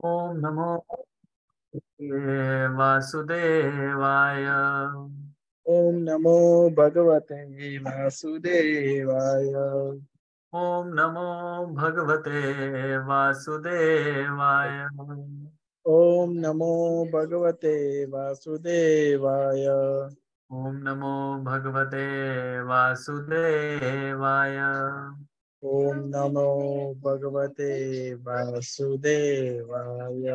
ओम नमो वासुदेवाय। ओम नमो भगवते वासुदेवाय। ओम नमो भगवते वासुदेवाय। ओम नमो भगवते वासुदेवाय। ओम नमो भगवते वासुदेवाय। ओम नमो भगवते वासुदेवाय।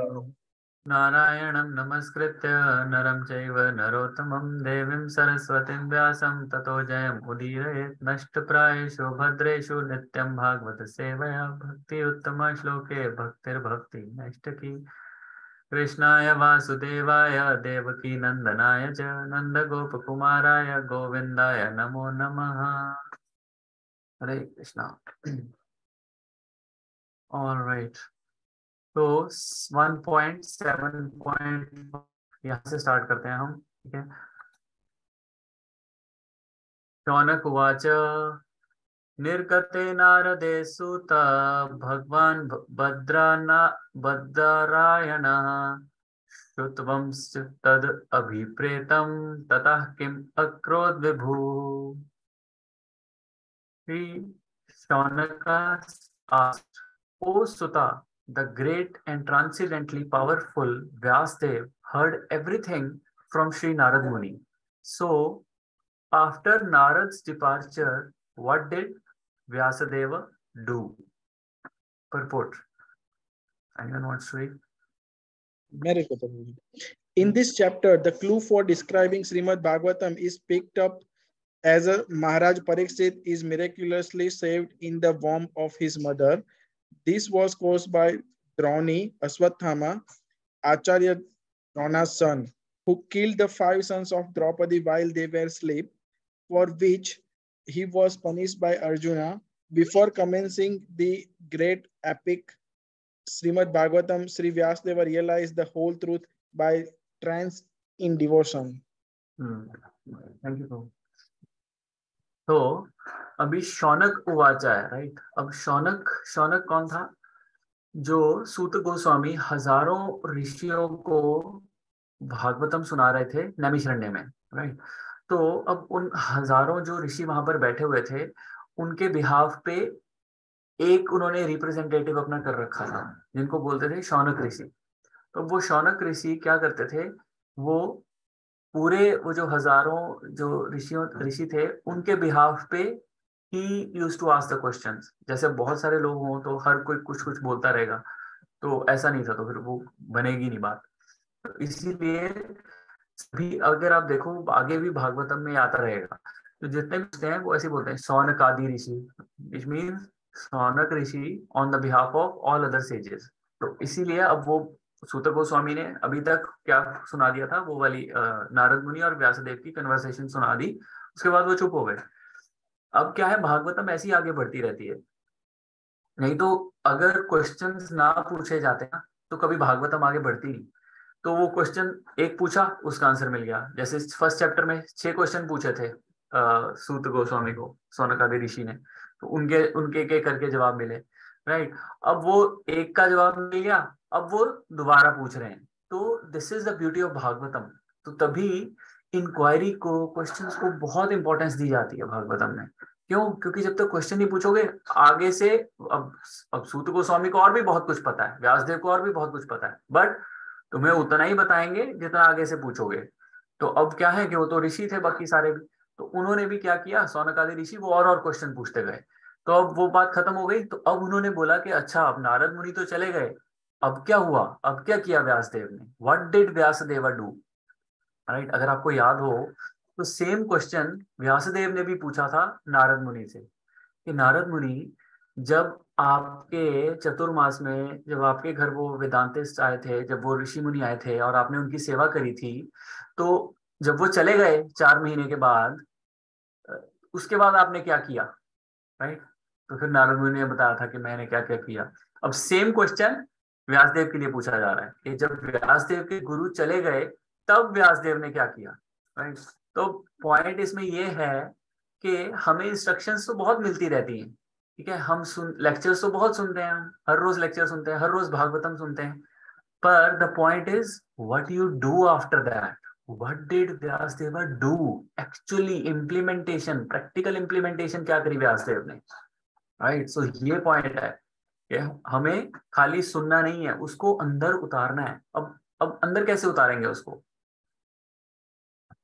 नारायणं नमस्कृत्य नरं चैव नरोत्तमं देवीं सरस्वतीं व्यासं ततो जयमुदीरयेत्। नष्टप्रायेषु भद्रेषु नित्यं भागवत सेवया भक्ति उत्तम श्लोके भक्तिर्भक्ति नैष्ठकी। कृष्णाय वासुदेवाय देवकी नंदनाय च नंदगोपकुमाराय गोविन्दाय नमो नमः। हरे कृष्णा। ऑलराइट, तो 1.7 यहाँ से स्टार्ट करते हैं हम, ठीक है। शौनक उवाच निर्गते नारदे सूत भगवान् बद्रायणः श्रुत्वं तद् अभिप्रेतं ततः किम् अक्रोध विभु। He Shaunaka asked, O Sutta, the great and transcendently powerful Vyasdev heard everything from Sri Narad Muni. So, after Narad's departure, what did Vyasadeva do? Purport. Anyone wants to read? मेरे को तो नहीं। In this chapter, the clue for describing Srimad Bhagavatam is picked up as a Maharaj Pariksit is miraculously saved in the womb of his mother. This was caused by Drauni, Aswathama, Acharya Drona's son, who killed the 5 sons of Draupadi while they were asleep, for which he was punished by Arjuna. Before commencing the great epic Srimad Bhagavatam, Sri Vyasadeva realized the whole truth by trance in devotion. Thank you. तो अभी शौनक उवाचा है, right. अब शौनक शौनक कौन था? जो सूत गोस्वामी हजारों ऋषियों को भागवतम सुना रहे थे नैमिषारण्य में, राइट। तो अब उन हजारों जो ऋषि वहां पर बैठे हुए थे, उनके बिहाफ पे एक उन्होंने रिप्रेजेंटेटिव अपना कर रखा था, जिनको बोलते थे शौनक ऋषि। तो वो शौनक ऋषि क्या करते थे, वो पूरे वो जो हजारों जो ऋषि थे उनके बिहाफ पे ही use to ask the questions. जैसे बहुत सारे लोग हों तो हर कोई कुछ कुछ बोलता रहेगा, तो ऐसा नहीं था, तो फिर वो बनेगी नहीं बात। तो इसीलिए भी अगर आप देखो आगे भी भागवतम में आता रहेगा, तो जितने भी होते हैं वो ऐसे बोलते हैं सौनक आदि ऋषि, which means Shaunak rishi on the behalf of all other sages. तो इसीलिए अब वो सूत गोस्वामी ने अभी तक क्या सुना दिया था, वो वाली नारद मुनि और व्यासदेव की कन्वर्सेशन सुना दी, उसके बाद वो चुप हो गए। अब क्या है, भागवतम ऐसी आगे बढ़ती रहती है। नहीं तो अगर क्वेश्चंस ना पूछे जाते ना, तो कभी भागवतम आगे बढ़ती नहीं। तो वो क्वेश्चन एक पूछा, उसका आंसर मिल गया। जैसे फर्स्ट चैप्टर में 6 क्वेश्चन पूछे थे सूत गोस्वामी को सौनक आदि ऋषि ने, तो उनके उनके के करके जवाब मिले, राइट। अब वो एक का जवाब मिल गया, अब वो दोबारा पूछ रहे हैं। तो this is the beauty of Bhagavatam. तो तभी इंक्वायरी को, क्वेश्चंस को बहुत इंपॉर्टेंस दी जाती है भागवतम में। क्यों? क्योंकि जब तक क्वेश्चन नहीं पूछोगे आगे से, अब अब सूत गोस्वामी को और भी बहुत कुछ पता है, व्यासदेव को और भी बहुत कुछ पता है, बट तुम्हें उतना ही बताएंगे जितना आगे से पूछोगे। तो अब क्या है कि वो तो ऋषि थे बाकी सारे भी, तो उन्होंने भी क्या किया, सौनक आदि ऋषि वो और क्वेश्चन पूछते गए। तो अब वो बात खत्म हो गई। तो अब उन्होंने बोला कि अच्छा, अब नारद मुनि तो चले गए, अब क्या हुआ, अब क्या किया व्यासदेव ने, what did Vyasadev do, right. अगर आपको याद हो तो सेम क्वेश्चन व्यासदेव ने भी पूछा था नारद मुनि से, कि नारद मुनि, जब आपके चतुर्मास में, जब आपके घर वो वेदांतिस्ट आए थे, जब वो ऋषि मुनि आए थे और आपने उनकी सेवा करी थी, तो जब वो चले गए 4 महीने के बाद, अ, उसके बाद आपने क्या किया, राइट। तो फिर नारद मुनि ने बताया था कि मैंने क्या क्या किया। अब सेम क्वेश्चन व्यासदेव के लिए पूछा जा रहा है कि जब व्यासदेव के गुरु चले गए तब व्यासदेव ने क्या किया, राइट। तो पॉइंट इसमें ये है कि हमें इंस्ट्रक्शंस तो बहुत मिलती रहती हैं, ठीक है। हम सुन लेक्चर्स तो बहुत सुनते हैं, हम हर रोज लेक्चर सुनते हैं, हर रोज भागवतम सुनते हैं, पर the point is what you do after that. What did Vyasadev do actually? Implementation, practical implementation क्या करी व्यासदेव ने, राइट? सो ये पॉइंट है कि हमें खाली सुनना नहीं है, उसको अंदर उतारना है. अब अंदर कैसे उतारेंगे उसको?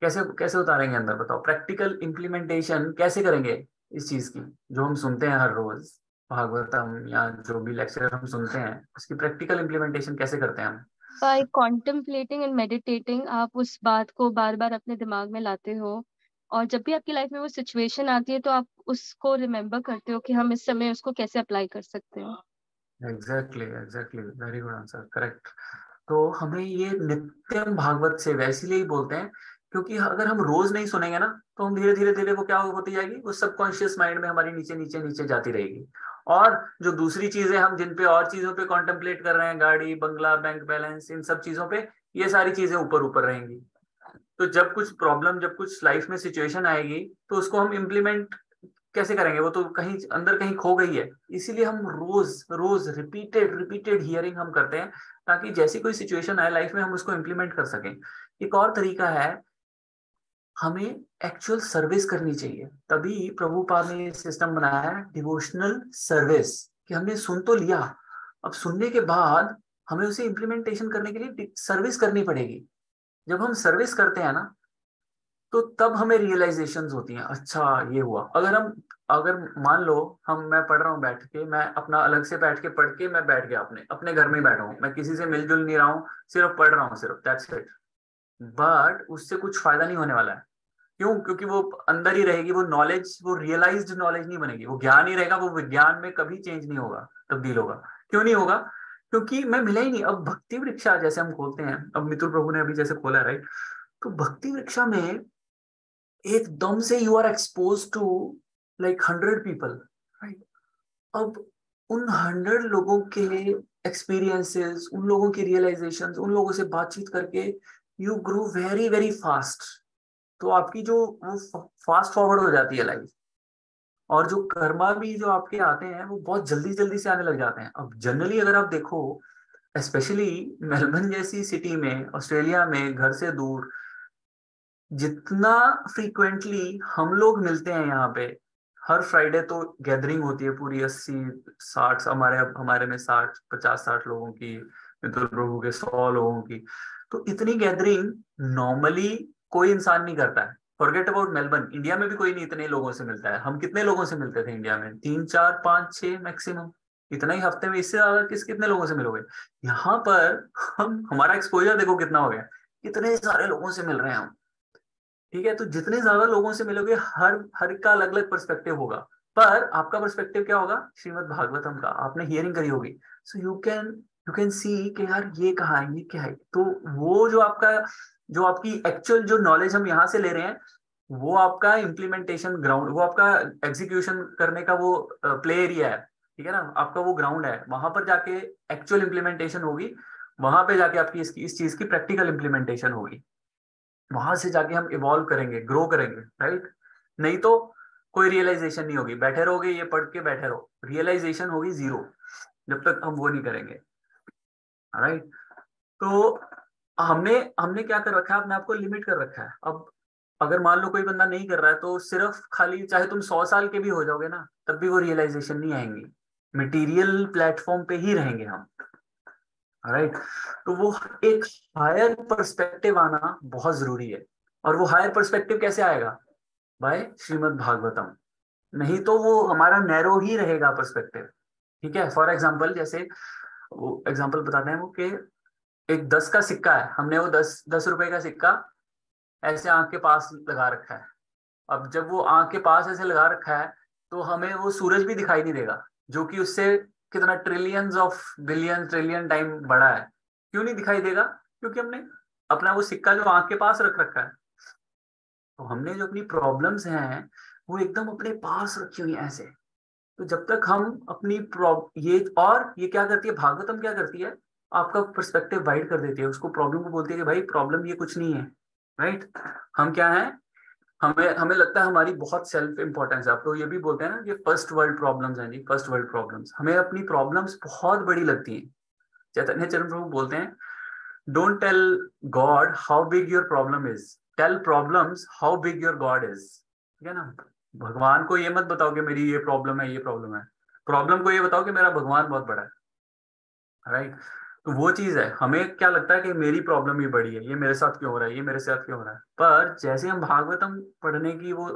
कैसे कैसे उतारेंगे अंदर, बताओ. प्रैक्टिकल इम्प्लीमेंटेशन कैसे करेंगे इस चीज की, जो हम सुनते हैं हर रोज भागवतम या जो भी लेक्चर हम सुनते हैं, उसकी प्रैक्टिकल इम्प्लीमेंटेशन कैसे करते हैं हम? बाय कॉन्टेम्पलेटिंग एंड मेडिटेटिंग, आप उस बात को बार बार अपने दिमाग में लाते हो, और जब भी आपकी लाइफ में वो सिचुएशन आती है तो आप उसको रिमेम्बर करते हो कि हम इस समय उसको कैसे अप्लाई कर सकते हैं. Exactly exactly, very good answer, correct. तो हमें ये नित्यम भागवत सेवा इसीलिए बोलते हैं, क्योंकि अगर हम रोज नहीं सुनेंगे ना, तो हम धीरे धीरे धीरे वो क्या होती जाएगी, वो सबकॉन्शियस माइंड में हमारी नीचे नीचे नीचे जाती रहेगी. और जो दूसरी चीजें हम जिन पे और चीजों पे कॉन्टेम्पलेट कर रहे हैं, गाड़ी, बंगला, बैंक बैलेंस, इन सब चीजों पे, ये सारी चीजें ऊपर ऊपर रहेंगी. तो जब कुछ प्रॉब्लम, जब कुछ लाइफ में सिचुएशन आएगी, तो उसको हम इम्प्लीमेंट कैसे करेंगे? वो तो कहीं अंदर कहीं खो गई है. इसीलिए हम रोज रोज रिपीटेड रिपीटेड हियरिंग हम करते हैं, ताकि जैसी कोई सिचुएशन आए लाइफ में हम उसको इम्प्लीमेंट कर सकें. एक और तरीका है, हमें एक्चुअल सर्विस करनी चाहिए. तभी प्रभुपाद ने सिस्टम बनाया है डिवोशनल सर्विस, कि हमने सुन तो लिया, अब सुनने के बाद हमें उसे इम्प्लीमेंटेशन करने के लिए सर्विस करनी पड़ेगी. जब हम सर्विस करते हैं ना, तो तब हमें रियलाइजेशंस होती हैं, अच्छा ये हुआ. अगर मान लो मैं पढ़ रहा हूँ बैठ के, मैं अपना अलग से बैठ के पढ़ के मैं बैठ गया, अपने अपने घर में ही बैठा हूँ, मैं किसी से मिलजुल नहीं रहा हूँ, सिर्फ पढ़ रहा हूँ, सिर्फ दैट्स इट. बट उससे कुछ फायदा नहीं होने वाला है. क्यों? क्योंकि वो अंदर ही रहेगी, वो नॉलेज, वो रियलाइज्ड नॉलेज नहीं बनेगी, वो ज्ञान ही रहेगा, वो विज्ञान में कभी चेंज नहीं होगा, तब्दील होगा. क्यों नहीं होगा? क्योंकि मैं मिला ही नहीं. अब भक्ति वृक्षा जैसे हम खोलते हैं, अब मित्र प्रभु ने अभी जैसे खोला, राइट? तो भक्ति वृक्षा में एकदम से you are expose to like 100 people, right? अब उन 100 लोगों के एक्सपीरियंसेस, उन लोगों की रियलाइजेशंस, उन लोगों से बातचीत करके you grow very very fast. तो आपकी जो वो फास्ट फॉरवर्ड हो जाती है लाइफ. और जो कर्मा भी जो आपके आते हैं, वो बहुत जल्दी जल्दी से आने लग जाते हैं. अब जनरली अगर आप देखो, स्पेशली मेलबर्न जैसी सिटी में, ऑस्ट्रेलिया में, घर से दूर, जितना फ्रीक्वेंटली हम लोग मिलते हैं यहाँ पे, हर फ्राइडे तो गैदरिंग होती है पूरी 80-60, हमारे हमारे में 60-50-60 लोगों की, मित्र प्रभु के 100 लोगों की. तो इतनी गैदरिंग नॉर्मली कोई इंसान नहीं करता है. फॉरगेट अबाउट मेलबर्न, इंडिया में भी कोई नहीं इतने लोगों से मिलता है. हम कितने लोगों से मिलते थे इंडिया में? 3-4-5-6 मैक्सिमम, इतना ही. हफ्ते में इससे ज्यादा कितने लोगों से मिलोगे? यहाँ पर हमारा एक्सपोजर देखो कितना हो गया, कितने सारे लोगों से मिल रहे हैं हम. ठीक है, तो जितने ज्यादा लोगों से मिलोगे, हर हर का अलग अलग पर्सपेक्टिव होगा. पर आपका पर्सपेक्टिव क्या होगा? श्रीमद् भागवतम का आपने हियरिंग करी होगी, सो यू कैन सी कि यार ये कहा है, ये क्या है. तो वो जो आपकी एक्चुअल जो नॉलेज हम यहाँ से ले रहे हैं, वो आपका इम्प्लीमेंटेशन ग्राउंड, वो आपका एग्जीक्यूशन करने का वो प्ले एरिया है. ठीक है ना, आपका वो ग्राउंड है, वहां पर जाके एक्चुअल इम्प्लीमेंटेशन होगी. वहां पे जाके आपकी इस चीज की प्रैक्टिकल इम्प्लीमेंटेशन होगी. वहां से जाके हम इवॉल्व करेंगे, ग्रो करेंगे, राइट? नहीं तो कोई रियलाइजेशन नहीं होगी. बैठे रहोगे ये पढ़ के, बैठे रहो, रियलाइजेशन होगी जीरो जब तक हम वो नहीं करेंगे, राइट? तो हमने हमने क्या कर रखा है, अपने आप को लिमिट कर रखा है. अब अगर मान लो कोई बंदा नहीं कर रहा है, तो सिर्फ खाली, चाहे तुम 100 साल के भी हो जाओगे ना, तब भी वो रियलाइजेशन नहीं आएंगी. मटेरियल प्लेटफॉर्म पे ही रहेंगे हम, राइट? तो वो एक हायर पर्सपेक्टिव आना बहुत जरूरी है. और वो हायर पर्सपेक्टिव कैसे आएगा? बाय श्रीमद् भागवतम. नहीं तो वो हमारा नैरो ही रहेगा पर्सपेक्टिव. ठीक है, फॉर एग्जाम्पल, जैसे वो एग्जाम्पल बताते हैं वो कि एक 10 का सिक्का है, हमने वो 10 रुपए का सिक्का ऐसे आंख के पास लगा रखा है. अब जब वो आंख के पास ऐसे लगा रखा है, तो हमें वो सूरज भी दिखाई नहीं देगा, जो कि उससे कितना trillions of billion trillion time बड़ा है. क्यों नहीं दिखाई देगा? क्योंकि हमने अपना वो सिक्का जो आंख के पास रख रखा है. तो हमने जो अपनी प्रॉब्लम्स हैं, वो एकदम अपने पास रखी हुई है ऐसे. तो जब तक हम अपनी ये क्या करती है, भागवतम क्या करती है, आपका पर्सपेक्टिव वाइड कर देती है. उसको प्रॉब्लम को बोलती है कि भाई प्रॉब्लम ये कुछ नहीं है, राइट? हम क्या है, हमें हमें लगता है हमारी बहुत सेल्फ इंपॉर्टेंस है. आप तो ये भी बोलते हैं ना कि फर्स्ट वर्ल्ड प्रॉब्लम्स हैं जी, फर्स्ट वर्ल्ड प्रॉब्लम्स. हमें अपनी प्रॉब्लम्स बहुत बड़ी लगती हैं. चैतन्य चरण प्रभु बोलते हैं don't tell God how big your problem is, tell problems how big your God is. ठीक है ना, भगवान को ये मत बताओ कि मेरी ये प्रॉब्लम है, ये प्रॉब्लम है, प्रॉब्लम को ये बताओ कि मेरा भगवान बहुत बड़ा है, राइट। तो वो चीज है, हमें क्या लगता है कि मेरी प्रॉब्लम ही बड़ी है, ये मेरे साथ क्यों हो रहा है, ये मेरे साथ क्यों हो रहा है। पर जैसे हम भागवतम पढ़ने की वो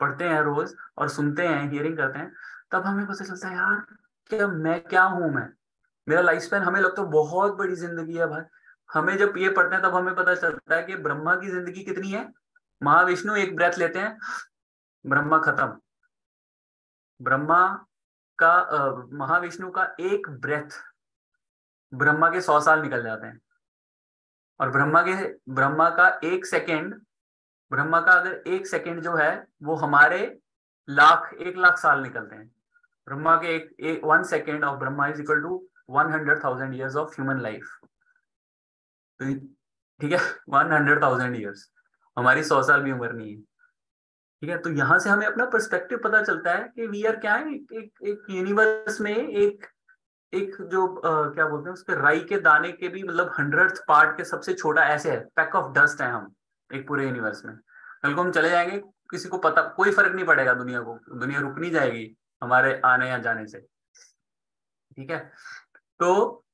पढ़ते हैं रोज और सुनते हैं, हियरिंग करते हैं, तब हमें पता चलता है यार कि मैं क्या हूं, मैं, मेरा लाइफ स्पैन, हमें लगता है बहुत बड़ी जिंदगी है भाई। हमें जब ये पढ़ते हैं तब हमें पता चलता है कि ब्रह्मा की जिंदगी कितनी है। महाविष्णु एक ब्रेथ लेते हैं, ब्रह्मा खत्म। ब्रह्मा का महाविष्णु का एक ब्रेथ, ब्रह्मा के 100 साल निकल जाते हैं। और ब्रह्मा का एक सेकेंड, ब्रह्मा का अगर एक सेकेंड जो है वो हमारे 1 लाख साल निकलते हैं। ब्रह्मा के एक 1 second of Brahma is equal to 100,000 years of human life. ठीक है, 100,000 ईयर्स, हमारी 100 साल भी उम्र नहीं है। ठीक है, तो यहाँ से हमें अपना पर्सपेक्टिव पता चलता है कि वी आर क्या है, एक यूनिवर्स में एक एक जो क्या बोलते हैं उसके राई के दाने के भी मतलब 100th पार्ट के सबसे छोटा ऐसे है, पैक ऑफ डस्ट है हम एक पूरे यूनिवर्स में। कल को हम चले जाएंगे, किसी को पता, कोई फर्क नहीं पड़ेगा दुनिया को, दुनिया रुक नहीं जाएगी हमारे आने या जाने से। ठीक है, तो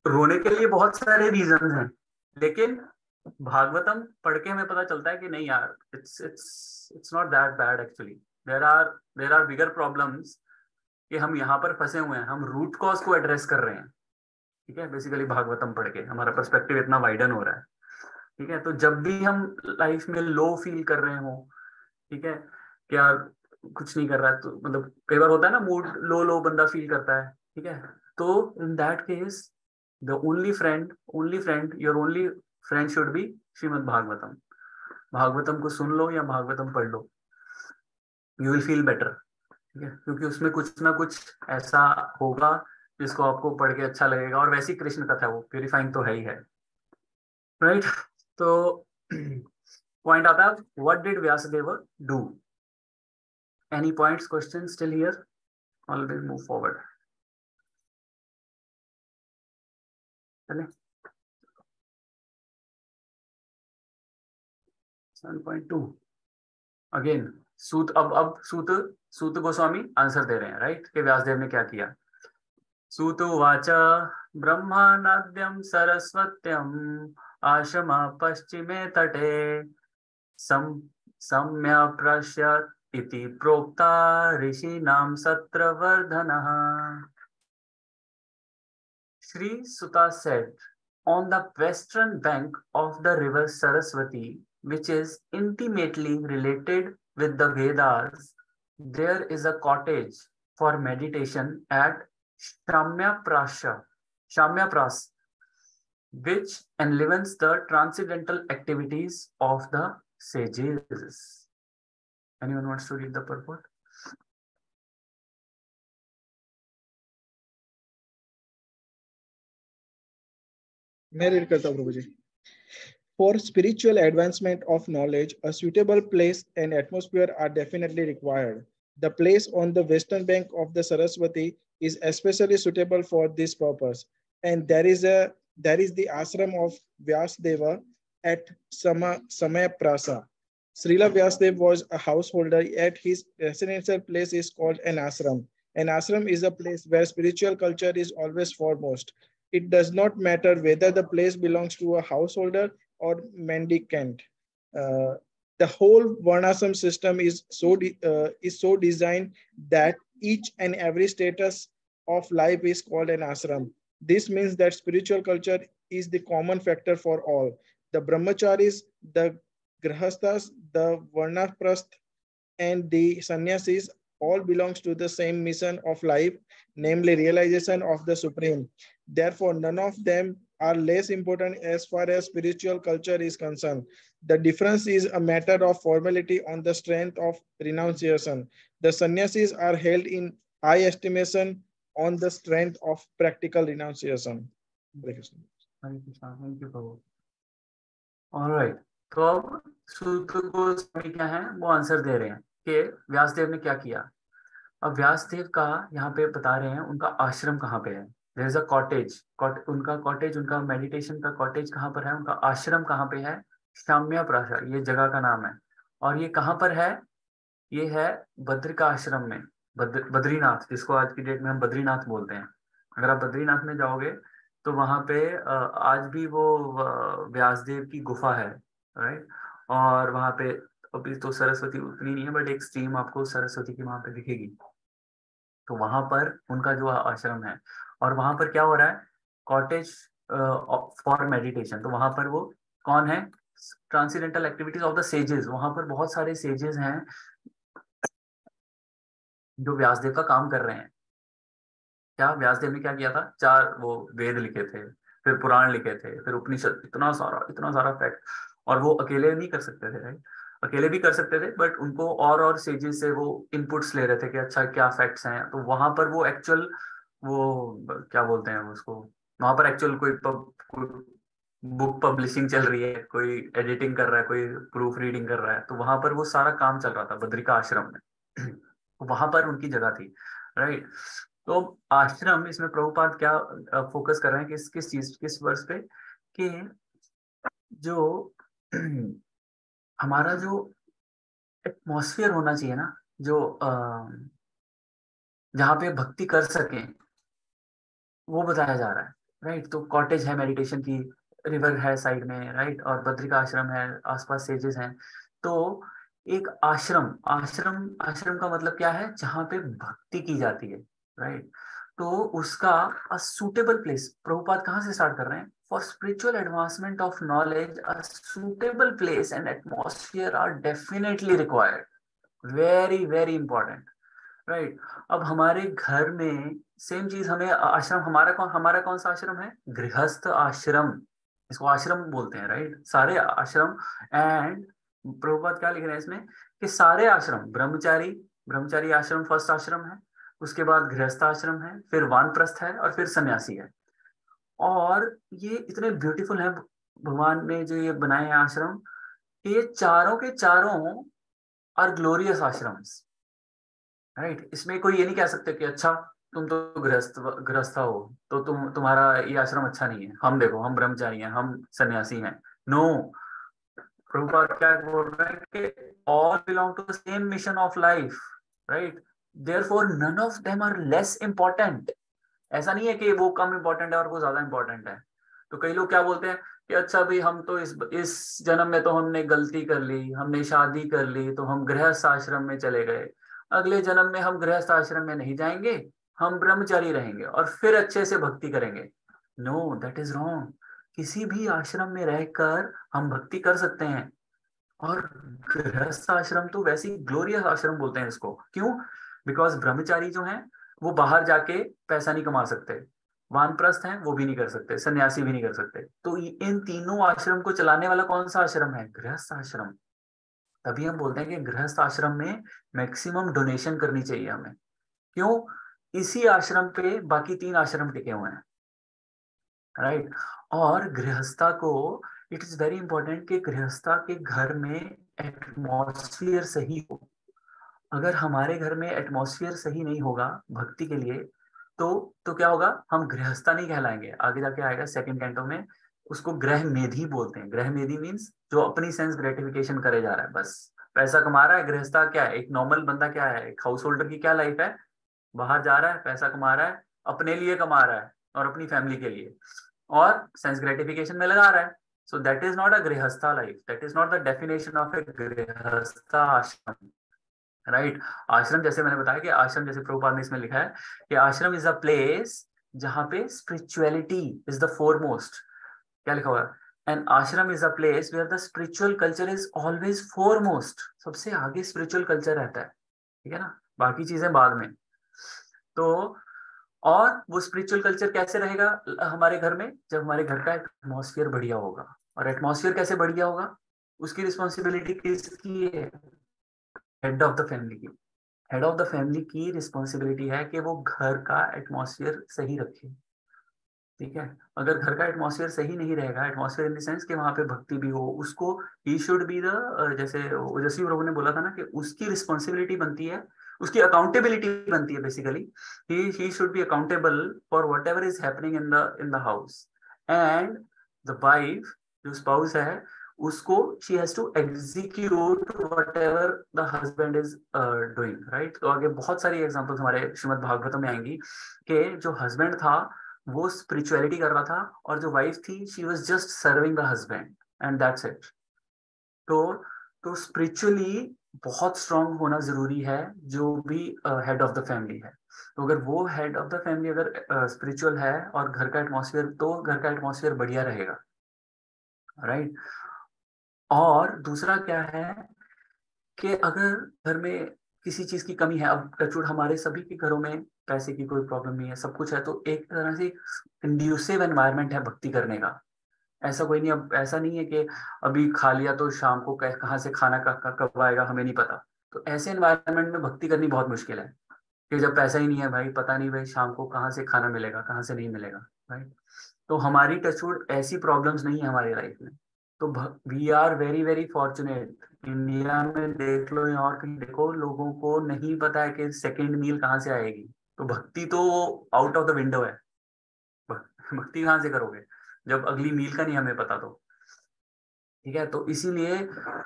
रोने के लिए बहुत सारे रीजन हैं, लेकिन भागवतम पढ़ के हमें पता चलता है कि नहीं यार, it's not that bad actually. There are bigger problems कि हम यहाँ पर फंसे हुए हैं, हम रूट कॉज को एड्रेस कर रहे हैं। ठीक है, बेसिकली भागवतम पढ़ के हमारा पर्सपेक्टिव इतना वाइडन हो रहा है। ठीक है, तो जब भी हम लाइफ में लो फील कर रहे हो, ठीक है, क्या कुछ नहीं कर रहा है, तो मतलब कई बार होता है ना मूड लो लो बंदा फील करता है। ठीक है, तो in that case the only friend your only friend should be Shrimad Bhagavatam. Bhagavatam को सुन लो या भागवतम पढ़ लो, यू विल फील बेटर। ठीक है, क्योंकि उसमें कुछ ना कुछ ऐसा होगा जिसको आपको पढ़ के अच्छा लगेगा, और वैसी कृष्ण कथा वो प्यूरिफाइंग तो है ही है, राइट। तो पॉइंट आता है, what did Vyasadev do? Any points, question still here? Always move forward. चले 7.2 अगेन सूत, अब सूत गोस्वामी आंसर दे रहे हैं, राइट, कि व्यासदेव ने क्या किया। सूत उवाच ब्रह्मानाद्यं सरस्वत्यम् आश्रम पश्चिमे तटे सम्यप्रश्यत् इति प्रोक्ता ऋषीणां सत्रवर्धनः। Sri Suta said, on the western bank of the river Saraswati, which is intimately related with the Vedas, there is a cottage for meditation at Shamyapras, which enlivens the transcendental activities of the sages. Anyone wants to read the purport? मैं read करता हूँ प्रभु जी। For spiritual advancement of knowledge, a suitable place and atmosphere are definitely required. The place on the western bank of the Saraswati is especially suitable for this purpose, and there is the ashram of Vyasdeva at Samayaprasa. Srila Vyasdev was a householder, yet his residential place is called an ashram. An ashram is a place where spiritual culture is always foremost. It does not matter whether the place belongs to a householder or mendicant. The whole Varnashram system is so designed that each and every status of life is called an ashram. This means that spiritual culture is the common factor for all. The brahmacharis, the grahasthas, the varnaprasth, and the sannyasis all belongs to the same mission of life, namely realization of the Supreme. Therefore, none of them are less important as far as spiritual culture is concerned. The difference is a matter of formality on the strength of renunciation. The sannyasis are held in high estimation on the strength of practical renunciation. Thank you, Prabhu. All right. तो अब सूत गोस्वामी क्या है, वो answer दे रहे हैं कि व्यासदेव ने क्या किया। अब व्यासदेव का यहाँ पे बता रहे हैं उनका आश्रम कहाँ पे है। देयर इज अ कॉटेज, उनका कॉटेज, उनका मेडिटेशन का कॉटेज कहाँ पर है, उनका आश्रम कहाँ पे है, शाम्या प्राशर ये जगह का नाम है। और ये कहाँ पर है, ये है बद्रिका आश्रम में, बद्रीनाथ, जिसको आज की डेट में हम बद्रीनाथ बोलते हैं। अगर आप बद्रीनाथ में जाओगे तो वहां पे आज भी वो व्यासदेव की गुफा है, राइट। और वहां पे अभी तो सरस्वती उतनी नहीं है, बट एक स्ट्रीम आपको सरस्वती की वहां पे दिखेगी। तो वहां पर उनका जो आश्रम है, और वहां पर क्या हो रहा है, कॉटेज फॉर मेडिटेशन। तो वहां पर वो कौन है, transcendental activities of the sages, वहां पर बहुत सारे सेजेस हैं जो व्यासदेव का काम कर रहे हैं। क्या व्यासदेव ने क्या किया था, 4 वो वेद लिखे थे, फिर पुराण लिखे थे, फिर उपनिषद, इतना सारा फैक्ट। और वो अकेले नहीं कर सकते थे, राइट। अकेले भी कर सकते थे, बट उनको और सेजेस से वो इनपुट्स ले रहे थे कि अच्छा क्या फैक्ट्स हैं। तो वहां पर वो एक्चुअल, वो क्या बोलते हैं उसको, वहां पर एक्चुअल कोई बुक पब्लिशिंग चल रही है, कोई एडिटिंग कर रहा है, कोई प्रूफ रीडिंग कर रहा है। तो वहां पर वो सारा काम चल रहा था बद्रिका आश्रम में। वहां पर उनकी जगह थी, राइट। तो आश्रम, इसमें प्रभुपाद क्या फोकस कर रहे हैं, किस चीज, किस वर्ष पे, कि जो हमारा जो एटमॉस्फेयर होना चाहिए ना, जो जहाँ पे भक्ति कर सकें, वो बताया जा रहा है, राइट। तो कॉटेज है मेडिटेशन की, रिवर है साइड में, राइट, और बद्रिका आश्रम है, आसपास सेजेस हैं। तो एक आश्रम, आश्रम का मतलब क्या है, जहाँ पे भक्ति की जाती है, राइट। तो उसका अ सूटेबल प्लेस, प्रभुपाद कहाँ से स्टार्ट कर रहे हैं, for spiritual advancement of knowledge a suitable place and atmosphere are definitely required, very very important, right. अब हमारे घर में सेम चीज, हमें आश्रम, हमारा कौन सा आश्रम है, गृहस्थ आश्रम, इसको आश्रम बोलते हैं, राइट, सारे आश्रम। एंड प्रभुपाद क्या लिख रहे हैं इसमें, कि सारे आश्रम, ब्रह्मचारी, ब्रह्मचारी आश्रम फर्स्ट आश्रम है, उसके बाद गृहस्थ आश्रम है, फिर वानप्रस्थ है, और फिर सन्यासी है। और ये इतने ब्यूटीफुल हैं भगवान ने जो ये बनाए हैं आश्रम, कि ये चारों के चारों आर ग्लोरियस आश्रम्स, राइट। इसमें कोई ये नहीं कह सकते कि अच्छा तुम तो गृहस्थ हो, तो तुम्हारा ये आश्रम अच्छा नहीं है, हम देखो हम ब्रह्मचारी हैं, हम सन्यासी हैं। नो, प्रभुपाद क्या बोल रहे हैं कि all belong to the same mission of life, right. Therefore none of them are less important. ऐसा नहीं है कि वो कम इंपॉर्टेंट है और वो ज्यादा इंपॉर्टेंट है। तो कई लोग क्या बोलते हैं कि अच्छा भाई हम तो इस जन्म में तो हमने गलती कर ली, हमने शादी कर ली, तो हम गृहस्थ आश्रम में चले गए, अगले जन्म में हम गृहस्थ आश्रम में नहीं जाएंगे, हम ब्रह्मचारी रहेंगे और फिर अच्छे से भक्ति करेंगे। No, that is wrong. किसी भी आश्रम में रहकर हम भक्ति कर सकते हैं। और गृहस्थ आश्रम तो वैसे ही ग्लोरियस आश्रम बोलते हैं इसको, क्यों, बिकॉज ब्रह्मचारी जो हैं वो बाहर जाके पैसा नहीं कमा सकते, वानप्रस्थ हैं वो भी नहीं कर सकते, सन्यासी भी नहीं कर सकते। तो इन तीनों आश्रम को चलाने वाला कौन सा आश्रम है, गृहस्थ आश्रम। तभी हम बोलते हैं कि गृहस्थ आश्रम में मैक्सिमम डोनेशन करनी चाहिए हमें। क्यों, इसी आश्रम पे बाकी 3 आश्रम टिके हुए हैं, राइट। और गृहस्था को, इट इज वेरी इंपॉर्टेंट कि गृहस्था के घर में एटमॉस्फेयर सही हो। अगर हमारे घर में एटमॉस्फेयर सही नहीं होगा भक्ति के लिए, तो क्या होगा, हम गृहस्था नहीं कहलाएंगे। आगे जाके आएगा सेकंड कैंटो में, उसको ग्रह मेधी बोलते हैं। ग्रह मेधी मीन्स जो अपनी सेंस ग्रेटिफिकेशन करे जा रहा है, बस पैसा कमा रहा है। गृहस्था क्या है, एक नॉर्मल बंदा क्या है, एक हाउस होल्डर की क्या लाइफ है, बाहर जा रहा है, पैसा कमा रहा है, अपने लिए कमा रहा है और अपनी फैमिली के लिए, और सेंस ग्रेटिफिकेशन में लगा रहा है। So that is not a grihastha life, that is not the definition of a grihastha ashram, right. आश्रम, जैसे मैंने बताया कि आश्रम, जैसे प्रभुपाद ने इसमें लिखा है कि आश्रम इज अ प्लेस जहां पे स्पिरिचुअलिटी इज द फोरमोस्ट। क्या लिखा हुआ है, and ashram is a place where the spiritual culture is always foremost. सबसे आगे स्पिरिचुअल कल्चर रहता है, ठीक है ना, बाकी चीजें बाद में। तो और वो स्पिरिचुअल कल्चर कैसे रहेगा हमारे घर में, जब हमारे घर का एटमॉस्फेयर बढ़िया होगा। और एटमॉस्फेयर कैसे बढ़िया होगा, उसकी रिस्पॉन्सिबिलिटी किसकी है, हेड ऑफ द फैमिली की। हेड ऑफ द फैमिली की रिस्पॉन्सिबिलिटी है कि वो घर का एटमॉस्फेयर सही रखे, ठीक है। अगर घर का एटमॉस्फेयर सही नहीं रहेगा, एटमॉस्फेयर इन द सेंस कि वहां पे भक्ति भी हो, उसको ही शुड बी द, जैसे ओजस्वी प्रभु ने बोला था ना, कि उसकी रिस्पॉन्सिबिलिटी बनती है उसकी अकाउंटेबिलिटी बनती है basically. He should be accountable for whatever is happening in the house. And the wife, जो स्पाउस है, उसको she has to execute whatever the husband is doing, right. तो आगे बहुत सारी एग्जांपल्स हमारे श्रीमद् भागवतम में आएंगी कि जो हस्बैंड था वो स्पिरिचुअलिटी कर रहा था और जो वाइफ थी she was just serving the husband and that's it. तो स्पिरिचुअली बहुत स्ट्रांग होना जरूरी है जो भी हेड ऑफ द फैमिली है. तो अगर वो हेड ऑफ द फैमिली अगर स्पिरिचुअल है और घर का एटमॉस्फेयर, तो घर का एटमॉस्फेयर बढ़िया रहेगा, राइट. और दूसरा क्या है कि अगर घर में किसी चीज की कमी है, अब टचवुड हमारे सभी के घरों में पैसे की कोई प्रॉब्लम नहीं है, सब कुछ है, तो एक तरह से कंड्यूसिव एनवायरनमेंट है भक्ति करने का. ऐसा कोई नहीं, अब ऐसा नहीं है कि अभी खा लिया तो शाम को कहाँ से खाना कब आएगा हमें नहीं पता. तो ऐसे एनवायरनमेंट में भक्ति करनी बहुत मुश्किल है कि जब पैसा ही नहीं है भाई, पता नहीं भाई शाम को कहाँ से खाना मिलेगा, कहाँ से नहीं मिलेगा, राइट. तो हमारी टचवुड ऐसी प्रॉब्लम्स नहीं है हमारी लाइफ में. तो we are very very fortunate. India में देख लो या और कहीं देखो, लोगों को नहीं पता है कि सेकेंड मील कहाँ से आएगी. तो भक्ति तो आउट ऑफ द विंडो है. भक्ति कहाँ से करोगे जब अगली मील का नहीं हमें पता. तो ठीक है, तो इसीलिए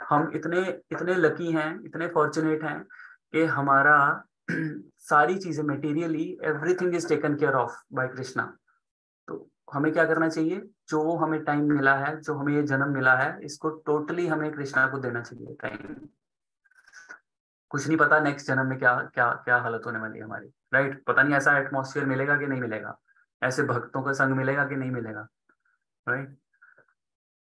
हम इतने इतने लकी हैं, इतने फॉर्चुनेट हैं कि हमारा सारी चीजें materially everything is taken care of by Krishna. तो हमें क्या करना चाहिए, जो हमें टाइम मिला है, जो हमें ये जन्म मिला है, इसको टोटली हमें कृष्णा को देना चाहिए टाइम. कुछ नहीं पता नेक्स्ट जन्म में क्या क्या क्या हालत होने वाली है हमारी, राइट. पता नहीं ऐसा एटमॉस्फेयर मिलेगा कि नहीं मिलेगा, ऐसे भक्तों का संग मिलेगा कि नहीं मिलेगा, राइट.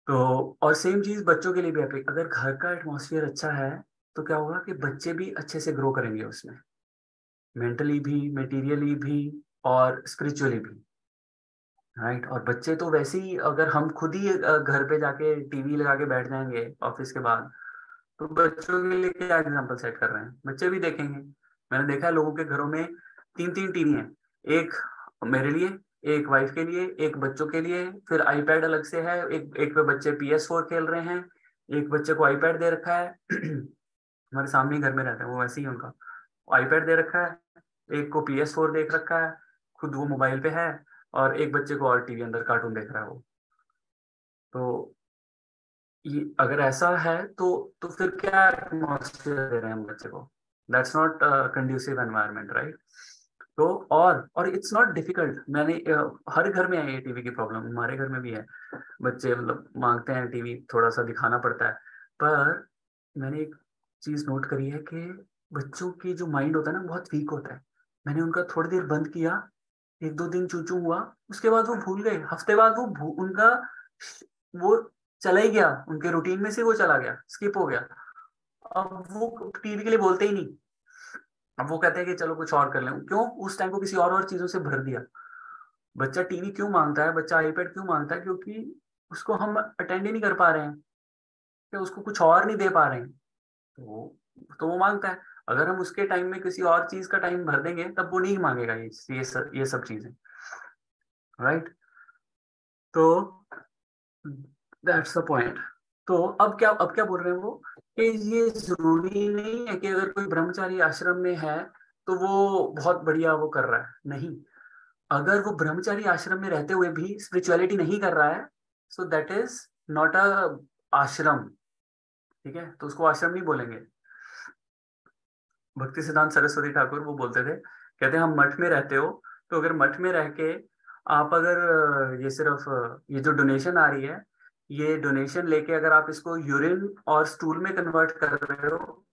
तो और सेम चीज बच्चों के लिए भी है. अगर घर का एटमॉस्फेयर अच्छा है तो क्या होगा कि बच्चे भी अच्छे से ग्रो करेंगे उसमें, मेंटली भी, मटेरियली भी और स्पिरिचुअली भी, राइट. और बच्चे तो वैसे ही, अगर हम खुद ही घर पे जाके टीवी लगा के बैठ जाएंगे ऑफिस के बाद, तो बच्चों के लिए क्या एग्जाम्पल सेट कर रहे हैं, बच्चे भी देखेंगे. मैंने देखा है लोगों के घरों में 3-3 टीवी हैं. एक मेरे लिए, एक वाइफ के लिए, एक बच्चों के लिए, फिर आईपैड अलग से है. एक पे बच्चे PS4 खेल रहे हैं, एक बच्चे को आईपैड दे रखा है. हमारे सामने ही घर में रहता है वो, वैसे ही उनका आईपैड दे रखा है, एक को PS4 देख रखा है, खुद वो मोबाइल पे है, और एक बच्चे को और टीवी अंदर कार्टून देख रहा है वो. तो ये अगर ऐसा है तो फिर क्या एटमॉस्फेयर दे रहे हैं हम बच्चे को. That's not conducive environment, right. तो और इट्स नॉट डिफिकल्ट. मैंने हर घर में है ये टीवी की प्रॉब्लम, हमारे घर में भी है. बच्चे मतलब मांगते हैं टीवी, थोड़ा सा दिखाना पड़ता है. पर मैंने एक चीज नोट करी है कि बच्चों की जो माइंड होता है ना बहुत वीक होता है. मैंने उनका थोड़ी देर बंद किया, 1-2 दिन चूचू हुआ, उसके बाद वो भूल गए. हफ्ते बाद उनका वो चला ही गया, उनके रूटीन में से वो चला गया, स्किप हो गया. अब वो टीवी के लिए बोलते ही नहीं. अब वो कहते हैं कि चलो कुछ और कर लें. क्यों? उस टाइम को किसी और चीजों से भर दिया. बच्चा टीवी क्यों मांगता है, बच्चा आईपैड क्यों मांगता है? क्योंकि उसको हम अटेंड ही नहीं कर पा रहे हैं, कि उसको कुछ और नहीं दे पा रहे हैं. तो वो मांगता है. अगर हम उसके टाइम में किसी और चीज का टाइम भर देंगे तब वो नहीं मांगेगा ये सब चीजें, राइट. तो दैट्स द पॉइंट. तो अब क्या बोल रहे हैं वो, कि ये जरूरी नहीं है कि अगर कोई ब्रह्मचारी आश्रम में है तो वो बहुत बढ़िया वो कर रहा है. नहीं, अगर वो ब्रह्मचारी आश्रम में रहते हुए भी स्पिरिचुअलिटी नहीं कर रहा है, सो दैट इज नॉट अ आश्रम. ठीक है, तो उसको आश्रम नहीं बोलेंगे. भक्ति सिद्धांत सरस्वती ठाकुर वो बोलते थे, कहते हैं हम मठ में रहते हो, तो अगर मठ में रह के आप अगर ये सिर्फ ये जो डोनेशन आ रही है, ये डोनेशन लेके अगर आप इसको यूरिन और स्टूल में कन्वर्ट कर रहे हो,